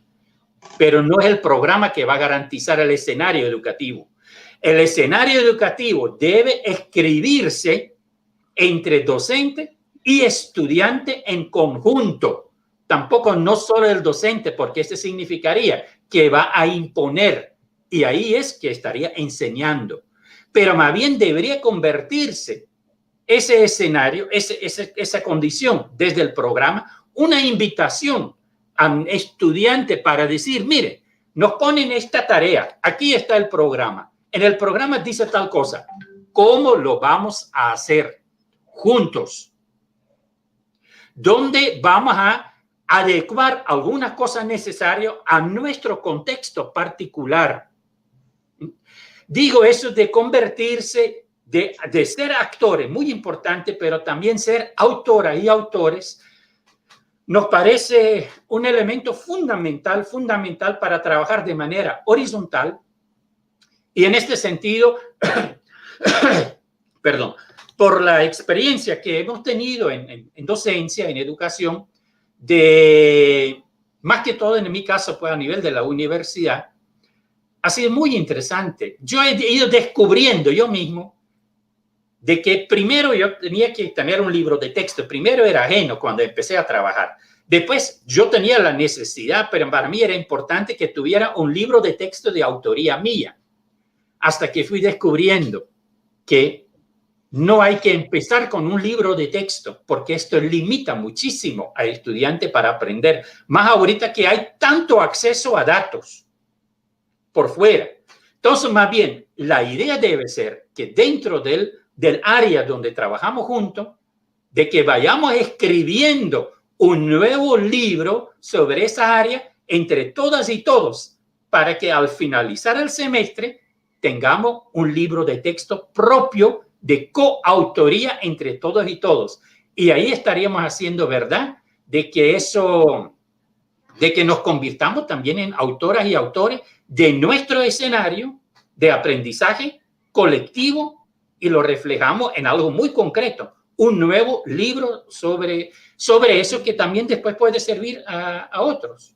S2: pero no es el programa que va a garantizar el escenario educativo. El escenario educativo debe escribirse entre docente y estudiante en conjunto. Tampoco no solo el docente, porque este significaría que va a imponer y ahí es que estaría enseñando. Pero más bien debería convertirse ese escenario, esa condición desde el programa, una invitación al estudiante para decir, mire, nos ponen esta tarea, aquí está el programa. En el programa dice tal cosa. ¿Cómo lo vamos a hacer juntos? ¿Dónde vamos a adecuar algunas cosas necesarias a nuestro contexto particular? Digo eso de convertirse, de ser actores, muy importante, pero también ser autoras y autores, nos parece un elemento fundamental para trabajar de manera horizontal. Y en este sentido, perdón, por la experiencia que hemos tenido en docencia, en educación, más que todo en mi caso, pues a nivel de la universidad, ha sido muy interesante. Yo he ido descubriendo yo mismo de que primero yo tenía que tener un libro de texto. Primero era ajeno cuando empecé a trabajar. Después yo tenía la necesidad, pero para mí era importante que tuviera un libro de texto de autoría mía. Hasta que fui descubriendo que no hay que empezar con un libro de texto, porque esto limita muchísimo al estudiante para aprender. Más ahorita que hay tanto acceso a datos por fuera. Entonces, más bien, la idea debe ser que dentro del área donde trabajamos juntos, de que vayamos escribiendo un nuevo libro sobre esa área entre todas y todos, para que al finalizar el semestre tengamos un libro de texto propio de coautoría entre todos y todos. Y ahí estaríamos haciendo verdad de que nos convirtamos también en autoras y autores de nuestro escenario de aprendizaje colectivo y lo reflejamos en algo muy concreto, un nuevo libro sobre eso que también después puede servir a otros.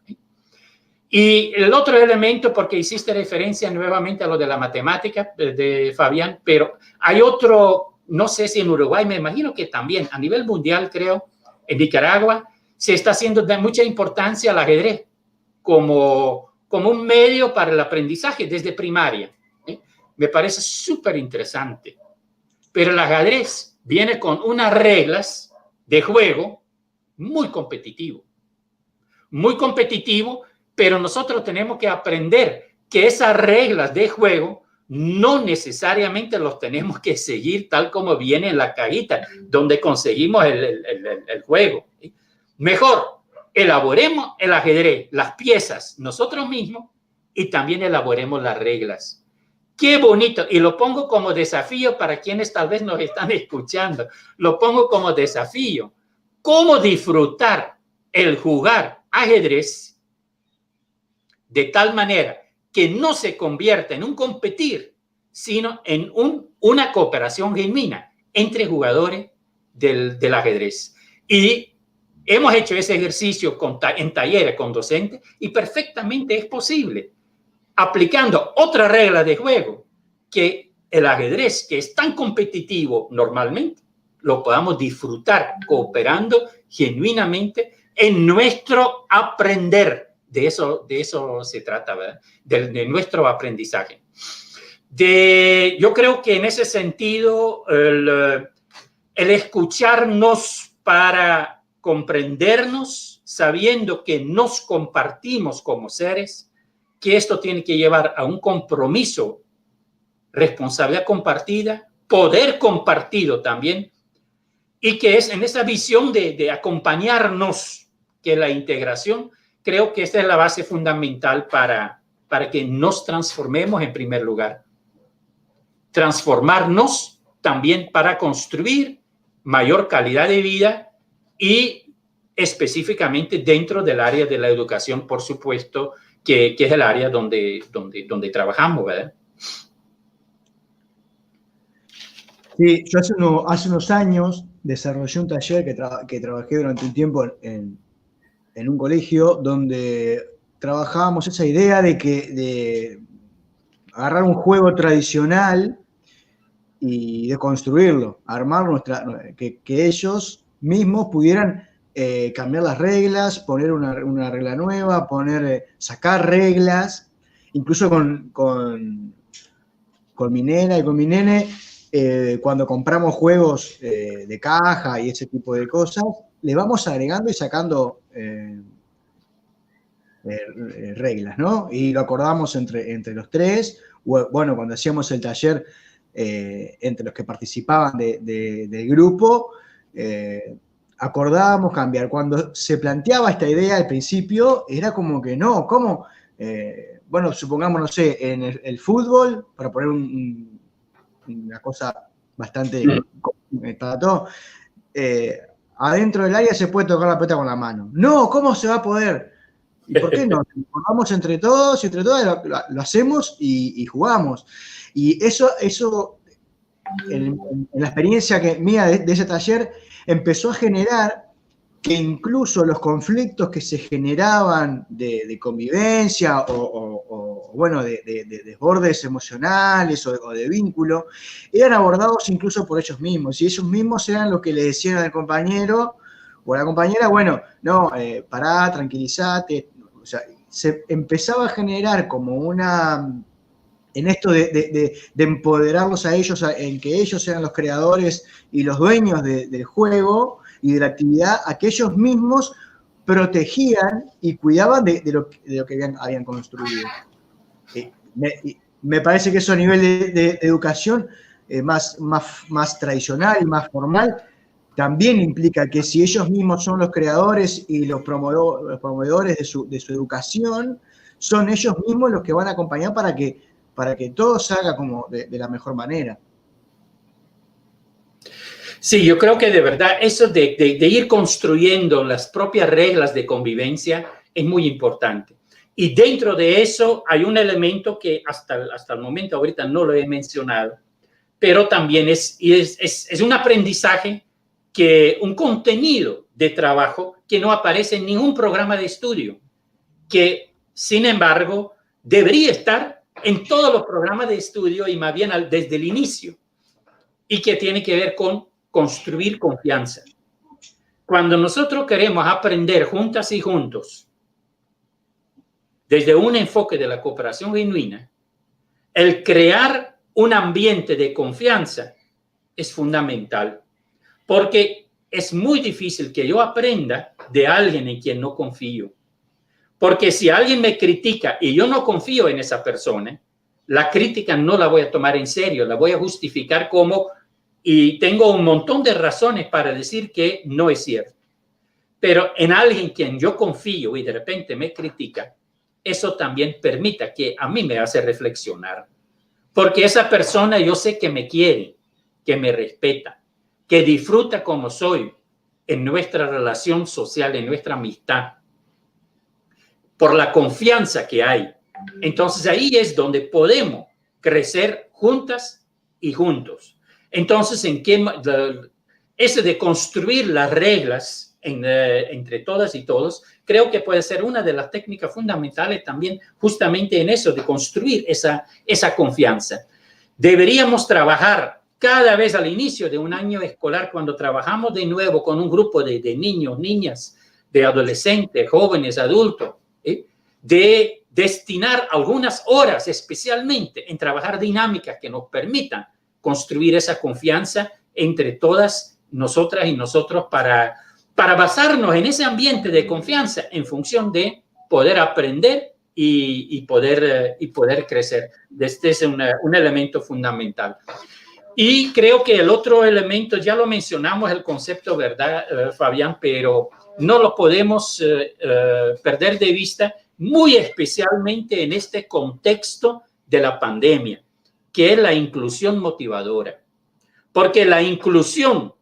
S2: Y el otro elemento, porque hiciste referencia nuevamente a lo de la matemática de Fabián, pero hay otro, no sé si en Uruguay, me imagino que también a nivel mundial, creo, en Nicaragua, se está haciendo de mucha importancia al ajedrez como un medio para el aprendizaje desde primaria. Me parece súper interesante. Pero el ajedrez viene con unas reglas de juego muy competitivo. Muy competitivo, pero nosotros tenemos que aprender que esas reglas de juego no necesariamente los tenemos que seguir tal como viene en la cajita donde conseguimos el juego. Mejor, elaboremos el ajedrez, las piezas nosotros mismos y también elaboremos las reglas. Qué bonito. Y lo pongo como desafío para quienes tal vez nos están escuchando. Lo pongo como desafío. ¿Cómo disfrutar el jugar ajedrez de tal manera que no se convierta en un competir, sino en una cooperación genuina entre jugadores del ajedrez? Y hemos hecho ese ejercicio en talleres con docentes y perfectamente es posible, aplicando otra regla de juego, que el ajedrez, que es tan competitivo normalmente, lo podamos disfrutar cooperando genuinamente en nuestro aprender. De eso se trata, ¿verdad? De nuestro aprendizaje. Yo creo que en ese sentido, el escucharnos para comprendernos, sabiendo que nos compartimos como seres, que esto tiene que llevar a un compromiso, responsabilidad compartida, poder compartido también, y que es en esa visión de acompañarnos, que la integración, creo que esta es la base fundamental para que nos transformemos en primer lugar. Transformarnos también para construir mayor calidad de vida y específicamente dentro del área de la educación, por supuesto, que es el área donde trabajamos, ¿verdad?
S1: Sí, yo hace unos años desarrollé un taller que trabajé durante un tiempo en un colegio donde trabajábamos esa idea de agarrar un juego tradicional y de construirlo, armar que ellos mismos pudieran cambiar las reglas, poner una regla nueva, sacar reglas, incluso con mi nena y con mi nene, cuando compramos juegos de caja y ese tipo de cosas, le vamos agregando y sacando reglas, ¿no? Y lo acordamos entre los tres. Bueno, cuando hacíamos el taller entre los que participaban del grupo, acordábamos cambiar. Cuando se planteaba esta idea al principio, era como que no, ¿cómo? Bueno, supongamos, no sé, en el fútbol, para poner una cosa bastante para todo, adentro del área se puede tocar la pelota con la mano. No, ¿cómo se va a poder? ¿Y por qué no? Jugamos entre todos y entre todas lo hacemos y jugamos. Y eso en la experiencia mía de ese taller, empezó a generar que incluso los conflictos que se generaban de convivencia o bueno, de desbordes emocionales o de vínculo, eran abordados incluso por ellos mismos. Y ellos mismos eran los que le decían al compañero o a la compañera, bueno, no, pará, tranquilízate. O sea, se empezaba a generar como en esto de empoderarlos a ellos, en que ellos sean los creadores y los dueños del juego y de la actividad, a que ellos mismos protegían y cuidaban de lo que habían construido. Me parece que eso a nivel de educación más tradicional y más formal, también implica que si ellos mismos son los creadores y los promovedores de su educación, son ellos mismos los que van a acompañar para que todo se haga como de la mejor manera.
S2: Sí, yo creo que de verdad eso de ir construyendo las propias reglas de convivencia es muy importante. Y dentro de eso hay un elemento que hasta el momento ahorita no lo he mencionado, pero también es un aprendizaje, un contenido de trabajo que no aparece en ningún programa de estudio, que sin embargo debería estar en todos los programas de estudio y más bien desde el inicio, y que tiene que ver con construir confianza. Cuando nosotros queremos aprender juntas y juntos desde un enfoque de la cooperación genuina, el crear un ambiente de confianza es fundamental, porque es muy difícil que yo aprenda de alguien en quien no confío. Porque si alguien me critica y yo no confío en esa persona, la crítica no la voy a tomar en serio, la voy a justificar y tengo un montón de razones para decir que no es cierto. Pero en alguien en quien yo confío y de repente me critica, eso también permite que a mí me hace reflexionar. porque esa persona yo sé que me quiere, que me respeta, que disfruta como soy en nuestra relación social, en nuestra amistad, por la confianza que hay. Entonces ahí es donde podemos crecer juntas y juntos. Entonces, ese de construir las reglas entre todas y todos, creo que puede ser una de las técnicas fundamentales también justamente en eso, de construir esa confianza. Deberíamos trabajar cada vez al inicio de un año escolar, cuando trabajamos de nuevo con un grupo de niños, niñas, de adolescentes, jóvenes, adultos, de destinar algunas horas especialmente en trabajar dinámicas que nos permitan construir esa confianza entre todas nosotras y nosotros para basarnos en ese ambiente de confianza en función de poder aprender y poder crecer. Este es un elemento fundamental. Y creo que el otro elemento, ya lo mencionamos, el concepto, ¿verdad, Fabián? Pero no lo podemos perder de vista, muy especialmente en este contexto de la pandemia, que es la inclusión motivadora. Porque la inclusión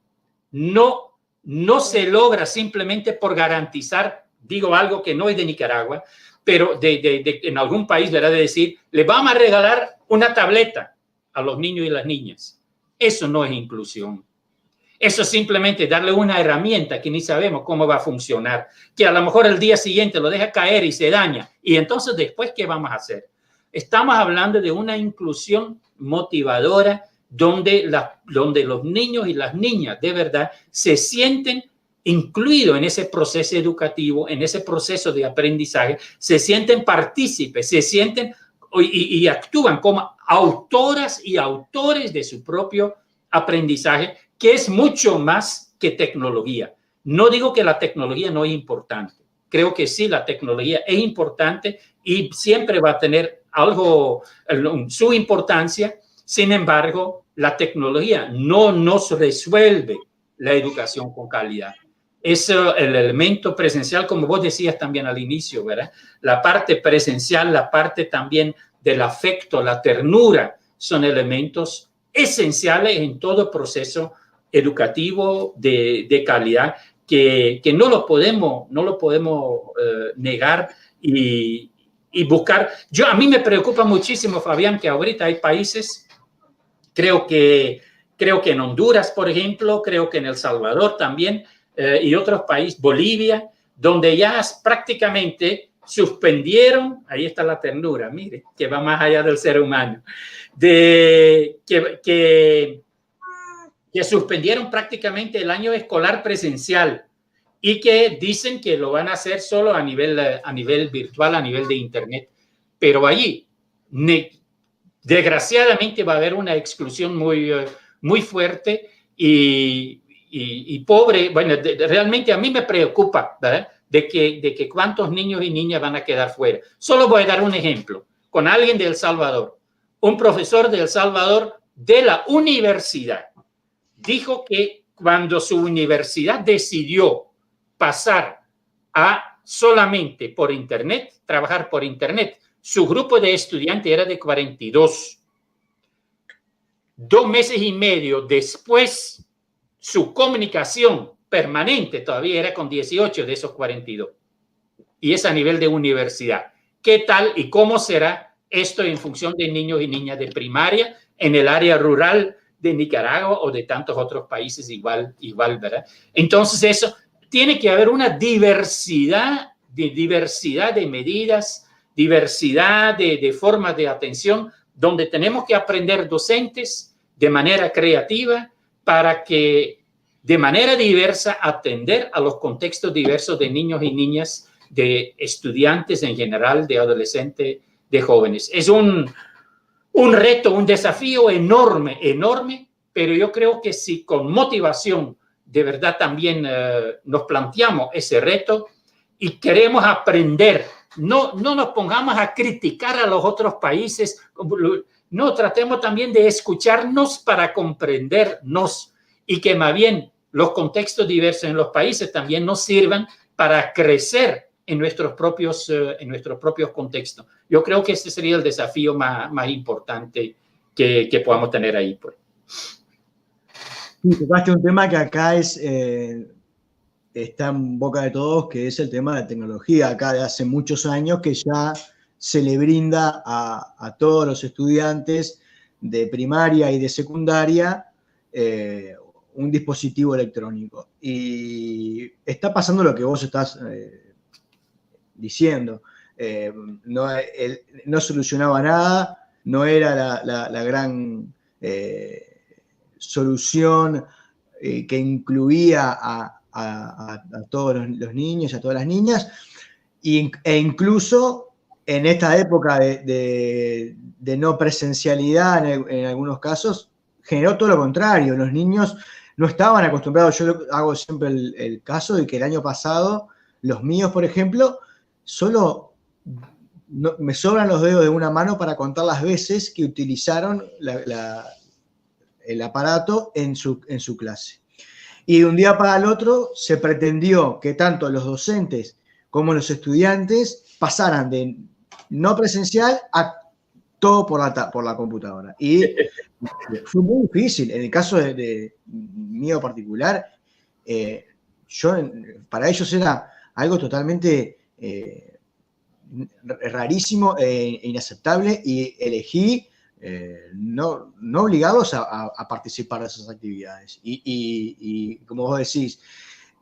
S2: no se logra simplemente por garantizar, digo algo que no es de Nicaragua, pero en algún país, ¿verdad? De decir, le vamos a regalar una tableta a los niños y las niñas. Eso no es inclusión. Eso es simplemente darle una herramienta que ni sabemos cómo va a funcionar, que a lo mejor el día siguiente lo deja caer y se daña. Y entonces, después, ¿qué vamos a hacer? Estamos hablando de una inclusión motivadora donde los niños y las niñas de verdad se sienten incluidos en ese proceso educativo, en ese proceso de aprendizaje, se sienten partícipes, se sienten y actúan como autoras y autores de su propio aprendizaje, que es mucho más que tecnología. No digo que la tecnología no es importante. Creo que sí, la tecnología es importante y siempre va a tener su importancia. Sin embargo, la tecnología no nos resuelve la educación con calidad. Es el elemento presencial, como vos decías también al inicio, ¿verdad? La parte presencial, la parte también del afecto, la ternura, son elementos esenciales en todo proceso educativo de calidad que no lo podemos negar y buscar. A mí me preocupa muchísimo, Fabián, que ahorita hay países, creo que en Honduras, por ejemplo, creo que en El Salvador también, y otros países, Bolivia, donde ya prácticamente suspendieron, ahí está la ternura, mire, que va más allá del ser humano, que suspendieron prácticamente el año escolar presencial y que dicen que lo van a hacer solo a nivel virtual, a nivel de internet. Pero allí, desgraciadamente, va a haber una exclusión muy fuerte y pobre. Bueno, realmente a mí me preocupa, ¿verdad? De que cuántos niños y niñas van a quedar fuera. Solo voy a dar un ejemplo con alguien de El Salvador. Un profesor de El Salvador de la universidad dijo que cuando su universidad decidió pasar a solamente por internet, trabajar por internet, su grupo de estudiantes era de 42. 2 meses y medio después, su comunicación permanente todavía era con 18 de esos 42. Y es a nivel de universidad. ¿Qué tal y cómo será esto en función de niños y niñas de primaria en el área rural de Nicaragua o de tantos otros países igual, ¿verdad? Entonces eso, tiene que haber una diversidad de medidas, diversidad de formas de atención, donde tenemos que aprender docentes de manera creativa para que de manera diversa atender a los contextos diversos de niños y niñas, de estudiantes en general, de adolescentes, de jóvenes. Es un reto, un desafío enorme, pero yo creo que si con motivación de verdad también nos planteamos ese reto y queremos aprender, no nos pongamos a criticar a los otros países, no, tratemos también de escucharnos para comprendernos y que más bien los contextos diversos en los países también nos sirvan para crecer en nuestros propios contextos. Yo creo que este sería el desafío más importante que podamos tener ahí, pues.
S1: Sí, tocaste un tema que acá está en boca de todos, que es el tema de tecnología. Acá de hace muchos años que ya se le brinda a todos los estudiantes de primaria y de secundaria un dispositivo electrónico. Y está pasando lo que vos estás diciendo. No solucionaba nada, no era la gran solución que incluía a todos los niños, a todas las niñas, e incluso en esta época de no presencialidad en algunos casos, generó todo lo contrario. Los niños no estaban acostumbrados. Yo hago siempre el caso de que el año pasado, los míos, por ejemplo, solo me sobran los dedos de una mano para contar las veces que utilizaron el aparato en su clase. Y de un día para el otro se pretendió que tanto los docentes como los estudiantes pasaran de no presencial a todo por la computadora. Y fue muy difícil. En el caso de mío particular, para ellos era algo totalmente rarísimo e inaceptable, y elegí no obligarlos a participar de esas actividades. Y como vos decís,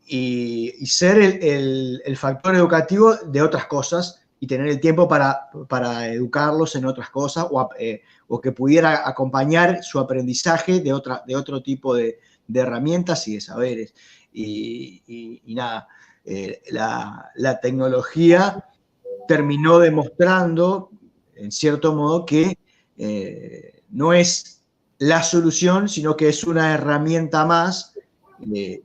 S1: y ser el factor educativo de otras cosas, y tener el tiempo para educarlos en otras cosas, o que pudiera acompañar su aprendizaje de otro tipo de herramientas y de saberes. Y nada, la tecnología terminó demostrando, en cierto modo, que no es la solución, sino que es una herramienta más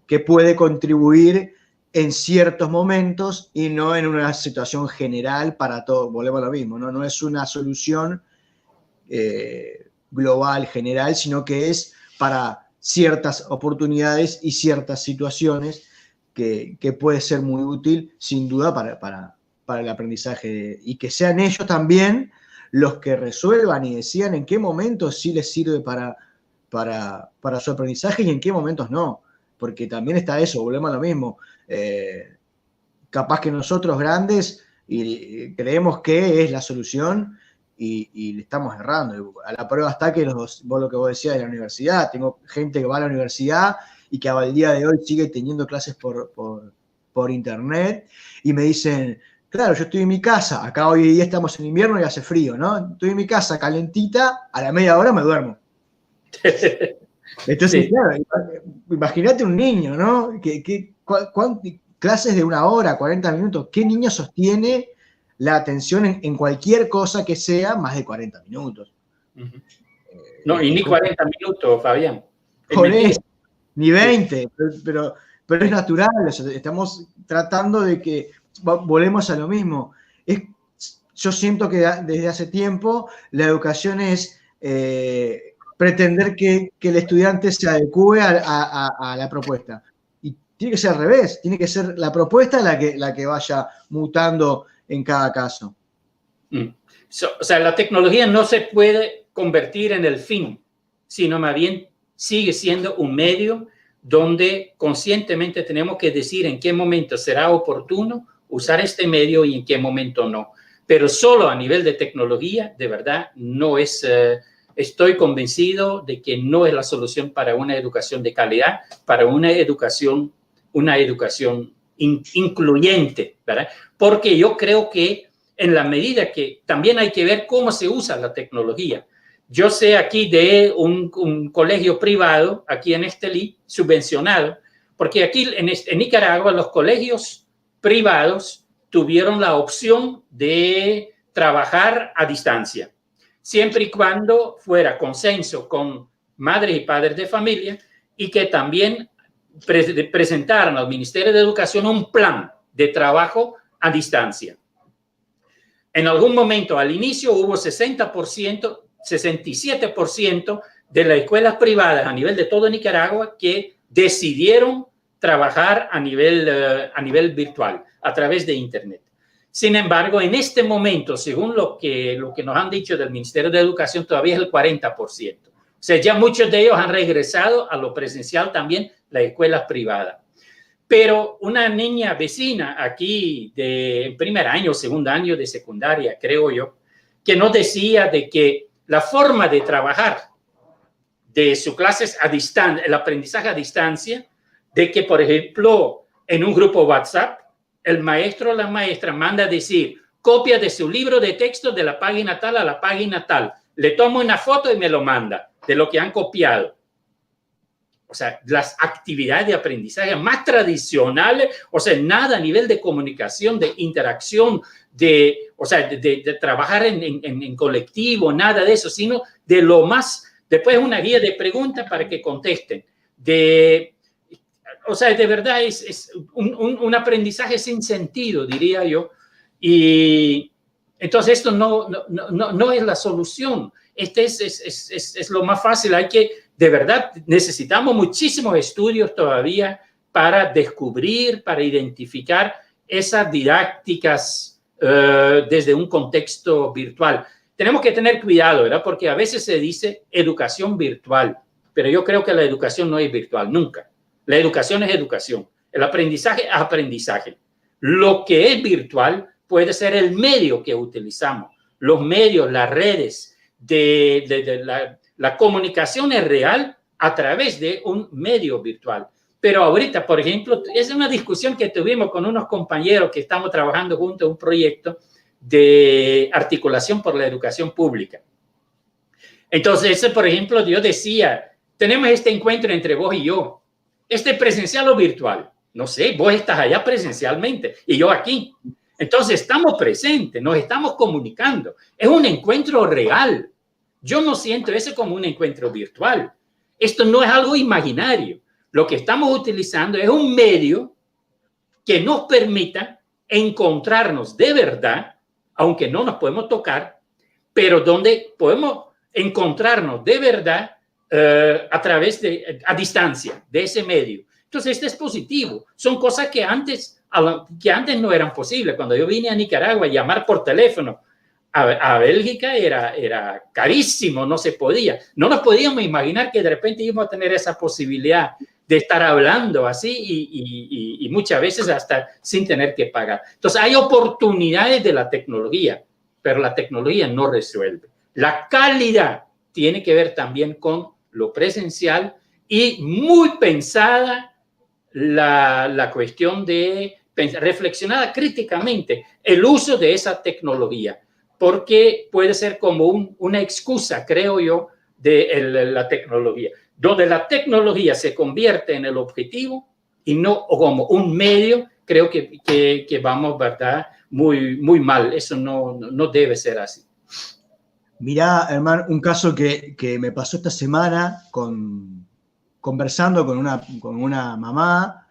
S1: que puede contribuir en ciertos momentos y no en una situación general para todo. Volvemos a lo mismo, ¿no? No es una solución global, general, sino que es para ciertas oportunidades y ciertas situaciones que puede ser muy útil, sin duda, para el aprendizaje, y que sean ellos también los que resuelvan y decidan en qué momentos sí les sirve para su aprendizaje y en qué momentos no, porque también está eso, volvemos a lo mismo. Capaz que nosotros grandes creemos que es la solución y le estamos errando. A la prueba está que vos lo que vos decías de la universidad, tengo gente que va a la universidad y que al día de hoy sigue teniendo clases por internet, y me dicen: claro, yo estoy en mi casa, acá hoy día estamos en invierno y hace frío, ¿no? Estoy en mi casa calentita, a la media hora me duermo. Entonces, sí. Claro, imagínate un niño, ¿no? Clases de 1 hora, 40 minutos, ¿qué niño sostiene la atención en cualquier cosa que sea más de 40 minutos?
S2: No, y ni 40 minutos, Fabián.
S1: Por eso, ni 20, pero es natural. Estamos tratando de que volvemos a lo mismo. Yo siento que desde hace tiempo la educación es pretender que el estudiante se adecue a la propuesta. Y tiene que ser al revés, tiene que ser la propuesta la que vaya mutando en cada caso.
S2: O sea, la tecnología no se puede convertir en el fin, sino más bien sigue siendo un medio donde conscientemente tenemos que decir en qué momento será oportuno usar este medio y en qué momento no. Pero solo a nivel de tecnología, de verdad, no es... estoy convencido de que no es la solución para una educación de calidad, para una educación incluyente, ¿verdad? Porque yo creo que en la medida que también hay que ver cómo se usa la tecnología. Yo sé aquí de un colegio privado, aquí en Estelí, subvencionado, porque aquí en Nicaragua los colegios privados tuvieron la opción de trabajar a distancia, siempre y cuando fuera consenso con madres y padres de familia, y que también presentaran al Ministerio de Educación un plan de trabajo a distancia. En algún momento, al inicio, hubo 67% de las escuelas privadas a nivel de todo Nicaragua que decidieron trabajar a nivel virtual, a través de Internet. Sin embargo, en este momento, según lo que nos han dicho del Ministerio de Educación, todavía es el 40%. O sea, ya muchos de ellos han regresado a lo presencial también, las escuelas privadas. Pero una niña vecina aquí de primer año, segundo año de secundaria, creo yo, que nos decía de que la forma de trabajar de sus clases a distancia, el aprendizaje a distancia, de que, por ejemplo, en un grupo WhatsApp, el maestro o la maestra manda decir copia de su libro de texto de la página tal a la página tal. Le tomo una foto y me lo manda de lo que han copiado. O sea, las actividades de aprendizaje más tradicionales, o sea, nada a nivel de comunicación, de interacción, de trabajar en colectivo, nada de eso, sino de lo más, después una guía de preguntas para que contesten. O sea, de verdad es un aprendizaje sin sentido, diría yo. Y entonces esto no es la solución. Este es lo más fácil. De verdad, necesitamos muchísimos estudios todavía para descubrir, para identificar esas didácticas desde un contexto virtual. Tenemos que tener cuidado, ¿verdad? Porque a veces se dice educación virtual, pero yo creo que la educación no es virtual, nunca. La educación es educación. El aprendizaje es aprendizaje. Lo que es virtual puede ser el medio que utilizamos. Los medios, las redes, la comunicación es real a través de un medio virtual. Pero ahorita, por ejemplo, es una discusión que tuvimos con unos compañeros que estamos trabajando juntos en un proyecto de articulación por la educación pública. Entonces, por ejemplo, yo decía, tenemos este encuentro entre vos y yo. ¿Este presencial o virtual? No sé, vos estás allá presencialmente y yo aquí. Entonces, estamos presentes, nos estamos comunicando. Es un encuentro real. Yo no siento ese como un encuentro virtual. Esto no es algo imaginario. Lo que estamos utilizando es un medio que nos permita encontrarnos de verdad, aunque no nos podemos tocar, pero donde podemos encontrarnos de verdad a distancia de ese medio. Entonces, este es positivo. Son cosas que antes no eran posibles. Cuando yo vine a Nicaragua, llamar por teléfono a Bélgica era carísimo, no se podía. No nos podíamos imaginar que de repente íbamos a tener esa posibilidad de estar hablando así y muchas veces hasta sin tener que pagar. Entonces, hay oportunidades de la tecnología, pero la tecnología no resuelve. La calidad tiene que ver también con lo presencial y muy pensada la cuestión de reflexionada críticamente el uso de esa tecnología, porque puede ser como una excusa, creo yo, de la tecnología, donde la tecnología se convierte en el objetivo y no como un medio. Creo que vamos, ¿verdad? Muy, muy mal. Eso no debe ser así.
S1: Mirá, hermano, un caso que me pasó esta semana conversando con una mamá,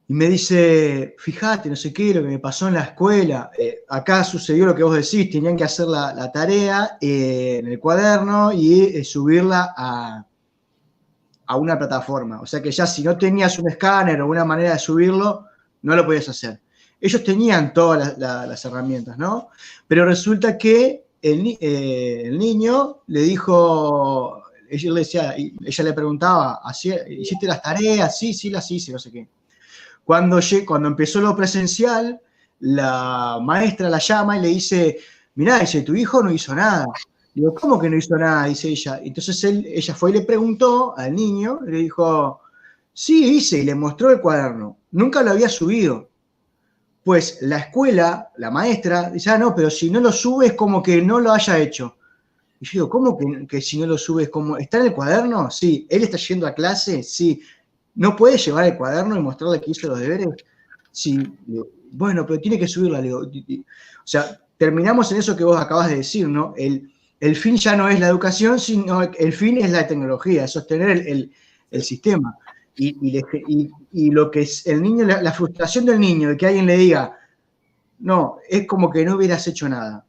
S1: y me dice, fíjate, no sé qué, lo que me pasó en la escuela. Acá sucedió lo que vos decís, tenían que hacer la tarea en el cuaderno y subirla a una plataforma. O sea que ya si no tenías un escáner o una manera de subirlo, no lo podías hacer. Ellos tenían todas las herramientas, ¿no? Pero resulta que el niño le dijo, ella le preguntaba, ¿hiciste las tareas? Sí, las hice, no sé qué. Cuando empezó lo presencial, la maestra la llama y le dice, mirá, dice, tu hijo no hizo nada. Digo, ¿cómo que no hizo nada? Dice ella. Entonces ella fue y le preguntó al niño, y le dijo, sí, hice, y le mostró el cuaderno. Nunca lo había subido. Pues la escuela, la maestra, dice, no, pero si no lo subes, como que no lo haya hecho. Y yo digo, ¿cómo que si no lo subes? ¿Cómo? ¿Está en el cuaderno? Sí. ¿Él está yendo a clase? Sí. ¿No puede llevar el cuaderno y mostrarle que hizo los deberes? Sí. Digo, bueno, pero tiene que subirla. Digo, o sea, terminamos en eso que vos acabas de decir, ¿no? El fin ya no es la educación, sino el fin es la tecnología, es sostener el sistema. Y lo que es el niño, la frustración del niño, de que alguien le diga, no, es como que no hubieras hecho nada.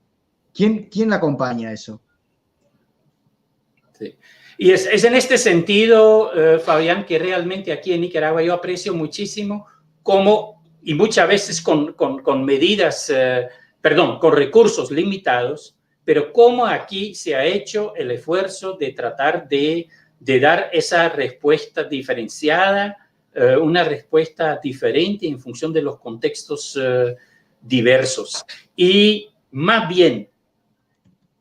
S1: ¿Quién le acompaña a eso?
S2: Sí. Y es en este sentido, Fabián, que realmente aquí en Nicaragua yo aprecio muchísimo cómo y muchas veces con medidas, con recursos limitados, pero cómo aquí se ha hecho el esfuerzo de tratar de dar esa respuesta diferenciada, una respuesta diferente en función de los contextos diversos. Y más bien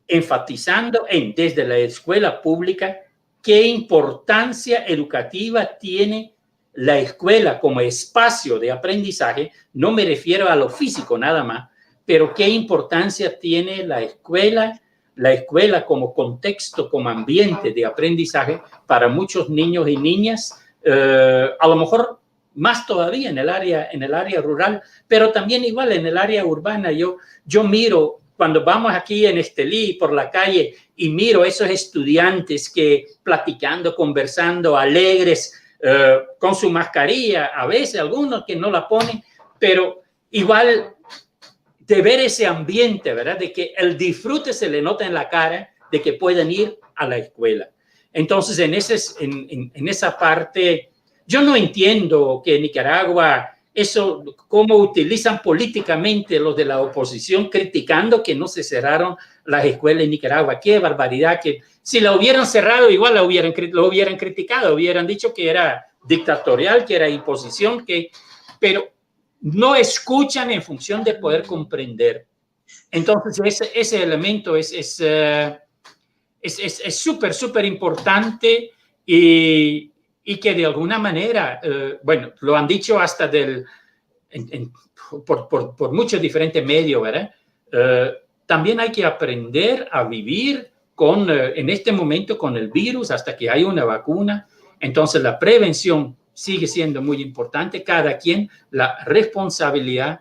S2: enfatizando desde la escuela pública, qué importancia educativa tiene la escuela como espacio de aprendizaje. No me refiero a lo físico nada más, pero qué importancia tiene la escuela como contexto, como ambiente de aprendizaje para muchos niños y niñas, a lo mejor más todavía en el área rural, pero también igual en el área urbana. Yo miro, cuando vamos aquí en Estelí por la calle y miro esos estudiantes que platicando, conversando, alegres, con su mascarilla, a veces algunos que no la ponen, pero igual de ver ese ambiente, ¿verdad? De que el disfrute se le nota en la cara de que pueden ir a la escuela. Entonces, en esa parte, yo no entiendo que Nicaragua, eso, cómo utilizan políticamente los de la oposición criticando que no se cerraron las escuelas en Nicaragua. Qué barbaridad, que si la hubieran cerrado, igual lo hubieran criticado, hubieran dicho que era dictatorial, que era imposición, pero no escuchan en función de poder comprender. Entonces, ese elemento es súper, súper importante y que de alguna manera, bueno, lo han dicho hasta por muchos diferentes medios, ¿verdad? También hay que aprender a vivir en este momento con el virus hasta que haya una vacuna. Entonces, la prevención sigue siendo muy importante. Cada quien la responsabilidad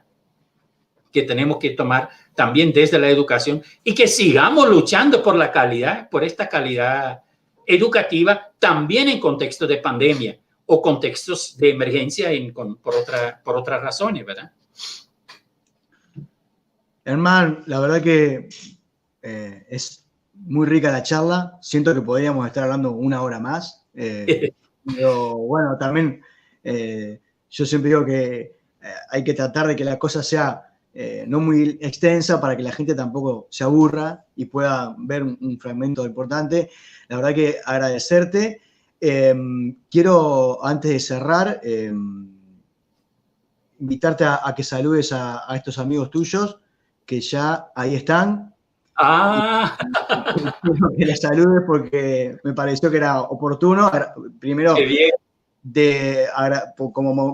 S2: que tenemos que tomar también desde la educación y que sigamos luchando por la calidad, por esta calidad educativa, también en contextos de pandemia o contextos de emergencia por otras razones, ¿verdad?
S1: Herman, la verdad que es muy rica la charla. Siento que podríamos estar hablando una hora más. Pero bueno, también yo siempre digo que hay que tratar de que la cosa sea no muy extensa para que la gente tampoco se aburra y pueda ver un fragmento importante. La verdad que agradecerte. Quiero, antes de cerrar, invitarte a que saludes a estos amigos tuyos que ya ahí están. Que les saludes porque me pareció que era oportuno. Primero,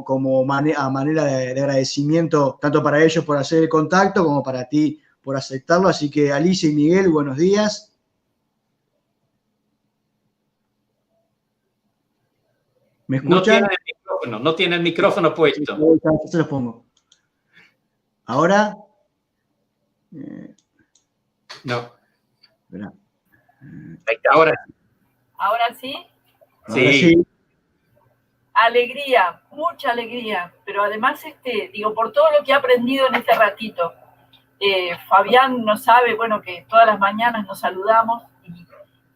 S1: como manera de agradecimiento, tanto para ellos por hacer el contacto como para ti por aceptarlo. Así que Alicia y Miguel, buenos días. ¿Me escuchan?
S2: No tiene el micrófono puesto.
S1: Se los pongo. ¿Ahora?
S2: No.
S3: ¿Ahora sí?
S2: Sí.
S3: Alegría, mucha alegría, pero además, por todo lo que he aprendido en este ratito. Fabián no sabe, bueno, que todas las mañanas nos saludamos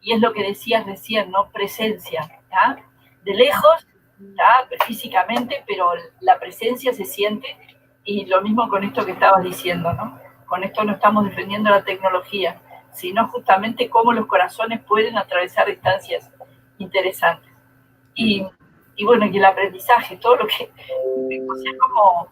S3: y es lo que decías recién, ¿no? Presencia, ¿ya? De lejos, ¿ya? Físicamente, pero la presencia se siente y lo mismo con esto que estabas diciendo, ¿no? Con esto no estamos defendiendo la tecnología, sino justamente cómo los corazones pueden atravesar distancias interesantes. Y bueno, y el aprendizaje, todo lo que, o sea, como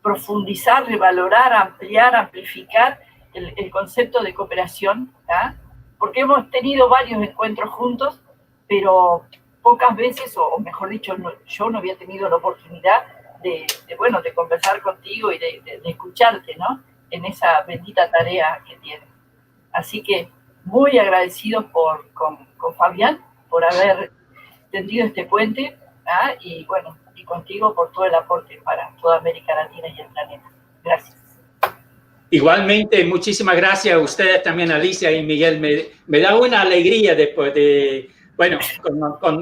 S3: profundizar, revalorar, ampliar, amplificar el concepto de cooperación, ¿tá? Porque hemos tenido varios encuentros juntos, pero pocas veces, o mejor dicho, yo no había tenido la oportunidad de conversar contigo y de escucharte, ¿no? En esa bendita tarea que tienes. Así que muy agradecidos con Fabián por haber tendido este puente, ¿ah? Y bueno, y contigo por todo el aporte para toda América Latina y el planeta. Gracias.
S2: Igualmente, muchísimas gracias a ustedes también, Alicia y Miguel. Me da una alegría después de, bueno,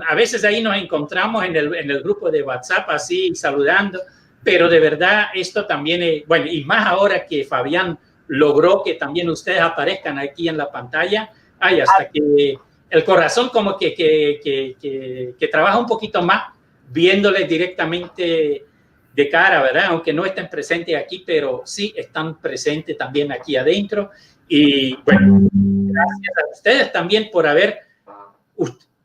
S2: a veces ahí nos encontramos en el grupo de WhatsApp así saludando, pero de verdad esto también, bueno, y más ahora que Fabián logró que también ustedes aparezcan aquí en la pantalla, hasta que el corazón como que trabaja un poquito más viéndoles directamente de cara, ¿verdad? Aunque no estén presentes aquí, pero sí están presentes también aquí adentro. Y bueno, gracias a ustedes también por haber,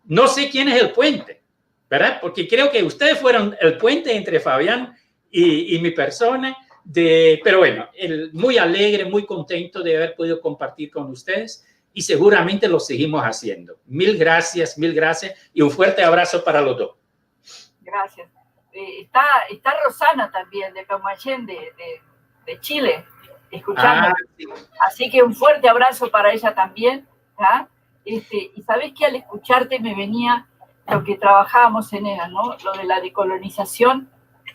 S2: no sé quién es el puente, ¿verdad? Porque creo que ustedes fueron el puente entre Fabián y mi persona, pero bueno, muy alegre, muy contento de haber podido compartir con ustedes y seguramente lo seguimos haciendo. Mil gracias y un fuerte abrazo para los dos.
S3: Gracias. Está Rosana también, de Pehuajén, de Chile, escuchando.
S2: Sí.
S3: Así que un fuerte abrazo para ella también. ¿Ah? Y sabés que al escucharte me venía lo que trabajábamos en EGA, ¿no? Lo de la decolonización,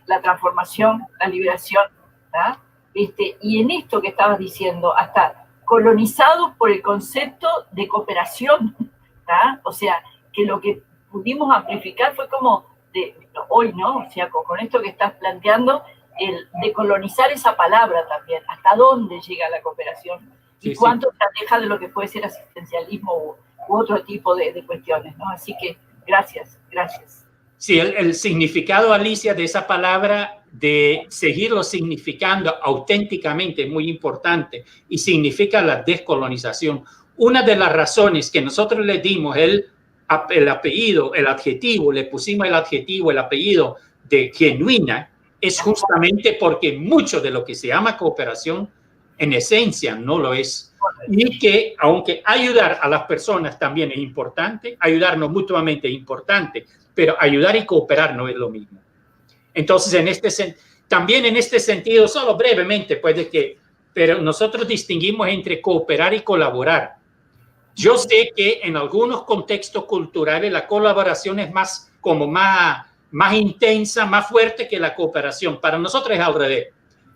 S3: la transformación, la liberación. ¿Ah? Y en esto que estabas diciendo, hasta colonizados por el concepto de cooperación. ¿Ah? O sea, que lo que pudimos amplificar fue como hoy, ¿no? O sea, con esto que estás planteando, el decolonizar esa palabra también, hasta dónde llega la cooperación y cuánto se aleja de lo que puede ser asistencialismo u otro tipo de cuestiones, ¿no? Así que gracias.
S2: Sí, el significado, Alicia, de esa palabra, de seguirlo significando auténticamente, es muy importante y significa la descolonización. Una de las razones que nosotros le dimos el apellido, el adjetivo, le pusimos el adjetivo, el apellido de genuina, es justamente porque mucho de lo que se llama cooperación en esencia no lo es. Y que aunque ayudar a las personas también es importante, ayudarnos mutuamente es importante, pero ayudar y cooperar no es lo mismo. Entonces, también en este sentido, solo brevemente, pero nosotros distinguimos entre cooperar y colaborar. Yo sé que en algunos contextos culturales la colaboración es más intensa, más fuerte que la cooperación. Para nosotros es al revés.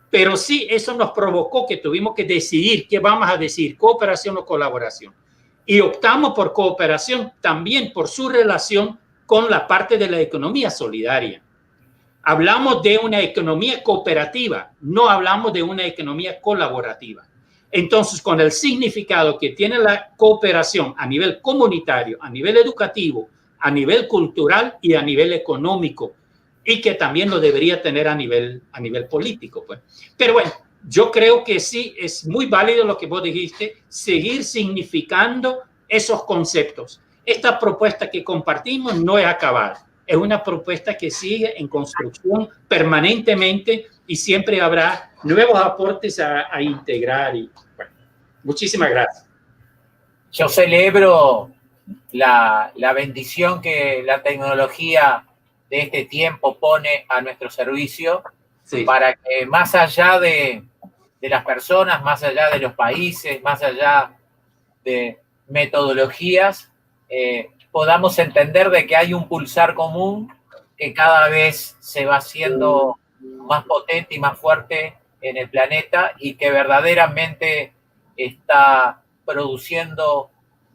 S2: Pero sí, eso nos provocó que tuvimos que decidir qué vamos a decir, cooperación o colaboración. Y optamos por cooperación también por su relación con la parte de la economía solidaria. Hablamos de una economía cooperativa, no hablamos de una economía colaborativa. Entonces, con el significado que tiene la cooperación a nivel comunitario, a nivel educativo, a nivel cultural y a nivel económico, y que también lo debería tener a nivel político, pues. Pero bueno, yo creo que sí es muy válido lo que vos dijiste, seguir significando esos conceptos. Esta propuesta que compartimos no es acabada, es una propuesta que sigue en construcción permanentemente y siempre habrá nuevos aportes a integrar. Y, bueno, muchísimas gracias.
S4: Yo celebro la bendición que la tecnología de este tiempo pone a nuestro servicio, sí, para que más allá de las personas, más allá de los países, más allá de metodologías, podamos entender de que hay un pulsar común que cada vez se va haciendo más potente y más fuerte en el planeta y que verdaderamente está produciendo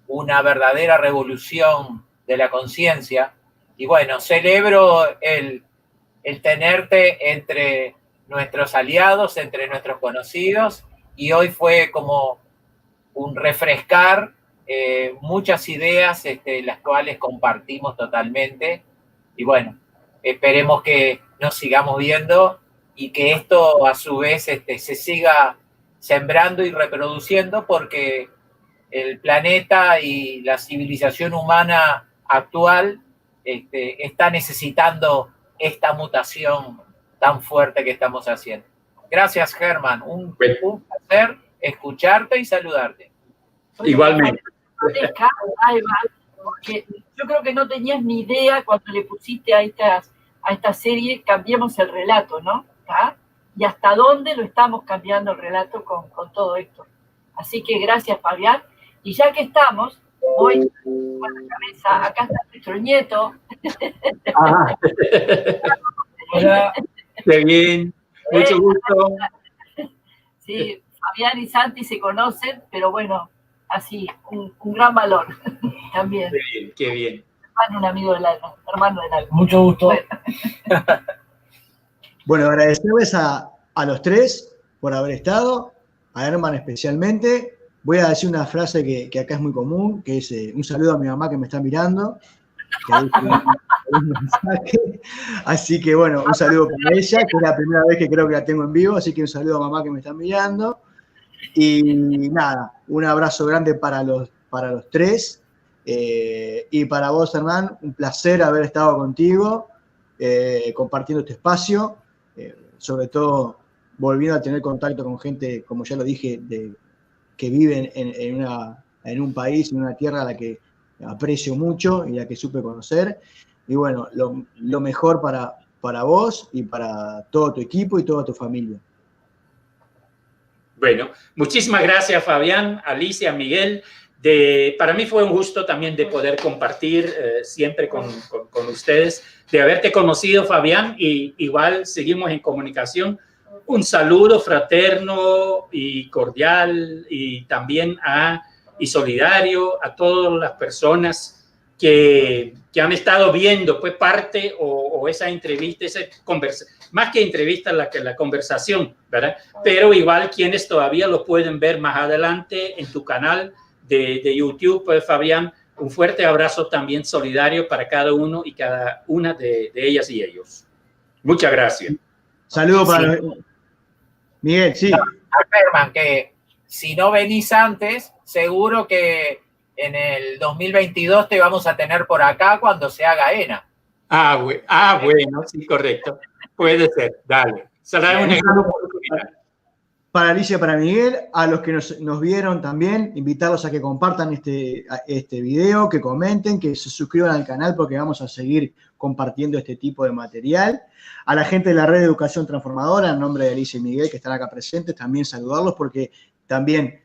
S4: una verdadera revolución de la conciencia. Y bueno, celebro el tenerte entre nuestros aliados, entre nuestros conocidos, y hoy fue como un refrescar muchas ideas, las cuales compartimos totalmente. Y bueno, esperemos que nos sigamos viendo y que esto a su vez se siga sembrando y reproduciendo, porque el planeta y la civilización humana actual está necesitando esta mutación tan fuerte que estamos haciendo. Gracias, Germán. Un placer escucharte y saludarte.
S2: Igualmente.
S3: Porque yo creo que no tenías ni idea cuando le pusiste a esta serie Cambiemos el relato, ¿no? ¿Ah? Y hasta dónde lo estamos cambiando el relato con todo esto. Así que gracias, Fabián. Y ya que estamos, hoy con la cabeza, acá está nuestro nieto.
S4: Hola.
S2: Qué bien, mucho gusto.
S3: Sí, Fabián y Santi se conocen, pero bueno, así, un gran valor también.
S2: Qué bien.
S3: Hermano, un amigo del alma, hermano del alma.
S4: Mucho gusto.
S1: Bueno, agradecerles a los tres por haber estado, a Herman especialmente. Voy a decir una frase que acá es muy común, que es un saludo a mi mamá que me está mirando. Que un mensaje. Así que bueno, un saludo para ella, que es la primera vez que creo que la tengo en vivo, así que un saludo a mamá que me está mirando. Y nada, un abrazo grande para los tres. Y para vos, Hernán, un placer haber estado contigo, compartiendo este espacio, sobre todo volviendo a tener contacto con gente, como ya lo dije, que vive en un país, en una tierra a la que aprecio mucho y a la que supe conocer. Y bueno, lo mejor para vos y para todo tu equipo y toda tu familia.
S2: Bueno, muchísimas gracias, Fabián, Alicia, Miguel. Para mí fue un gusto también de poder compartir siempre con ustedes, de haberte conocido, Fabián, y igual seguimos en comunicación. Un saludo fraterno y cordial y también y solidario a todas las personas que han estado viendo pues parte o esa entrevista, más que entrevista, la conversación, ¿verdad? Pero igual quienes todavía lo pueden ver más adelante en tu canal de YouTube, pues Fabián, un fuerte abrazo también solidario para cada uno y cada una de ellas y ellos. Muchas gracias.
S1: Saludos para Miguel, sí.
S4: Herman, que si no venís antes, seguro que en el 2022 te vamos a tener por acá cuando se haga ENA.
S2: Bueno, sí, correcto. Puede ser, dale. Será una gran oportunidad.
S1: Para Alicia, para Miguel, a los que nos vieron también, invitarlos a que compartan este video, que comenten, que se suscriban al canal porque vamos a seguir compartiendo este tipo de material. A la gente de la Red de Educación Transformadora, en nombre de Alicia y Miguel, que están acá presentes, también saludarlos porque también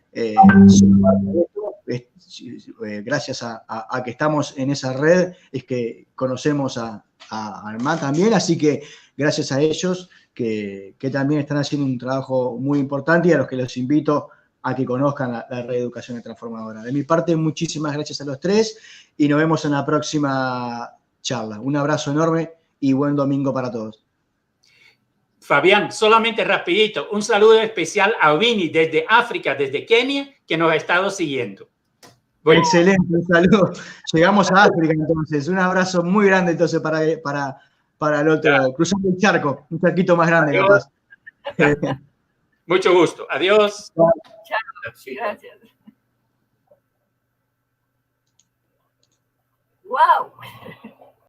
S1: gracias a que estamos en esa red, es que conocemos a Hernán también, así que gracias a ellos que también están haciendo un trabajo muy importante y a los que los invito a que conozcan la Red de Educación Transformadora. De mi parte, muchísimas gracias a los tres y nos vemos en la próxima charla. Un abrazo enorme y buen domingo para todos.
S2: Fabián, solamente rapidito, un saludo especial a Vini desde África, desde Kenia, que nos ha estado siguiendo.
S1: Bueno. Excelente, un saludo. Llegamos a África entonces. Un abrazo muy grande entonces para el otro, claro. Cruzando el charco, un charquito más grande. Capaz.
S2: Mucho gusto. Adiós.
S3: Chao. Gracias. Wow.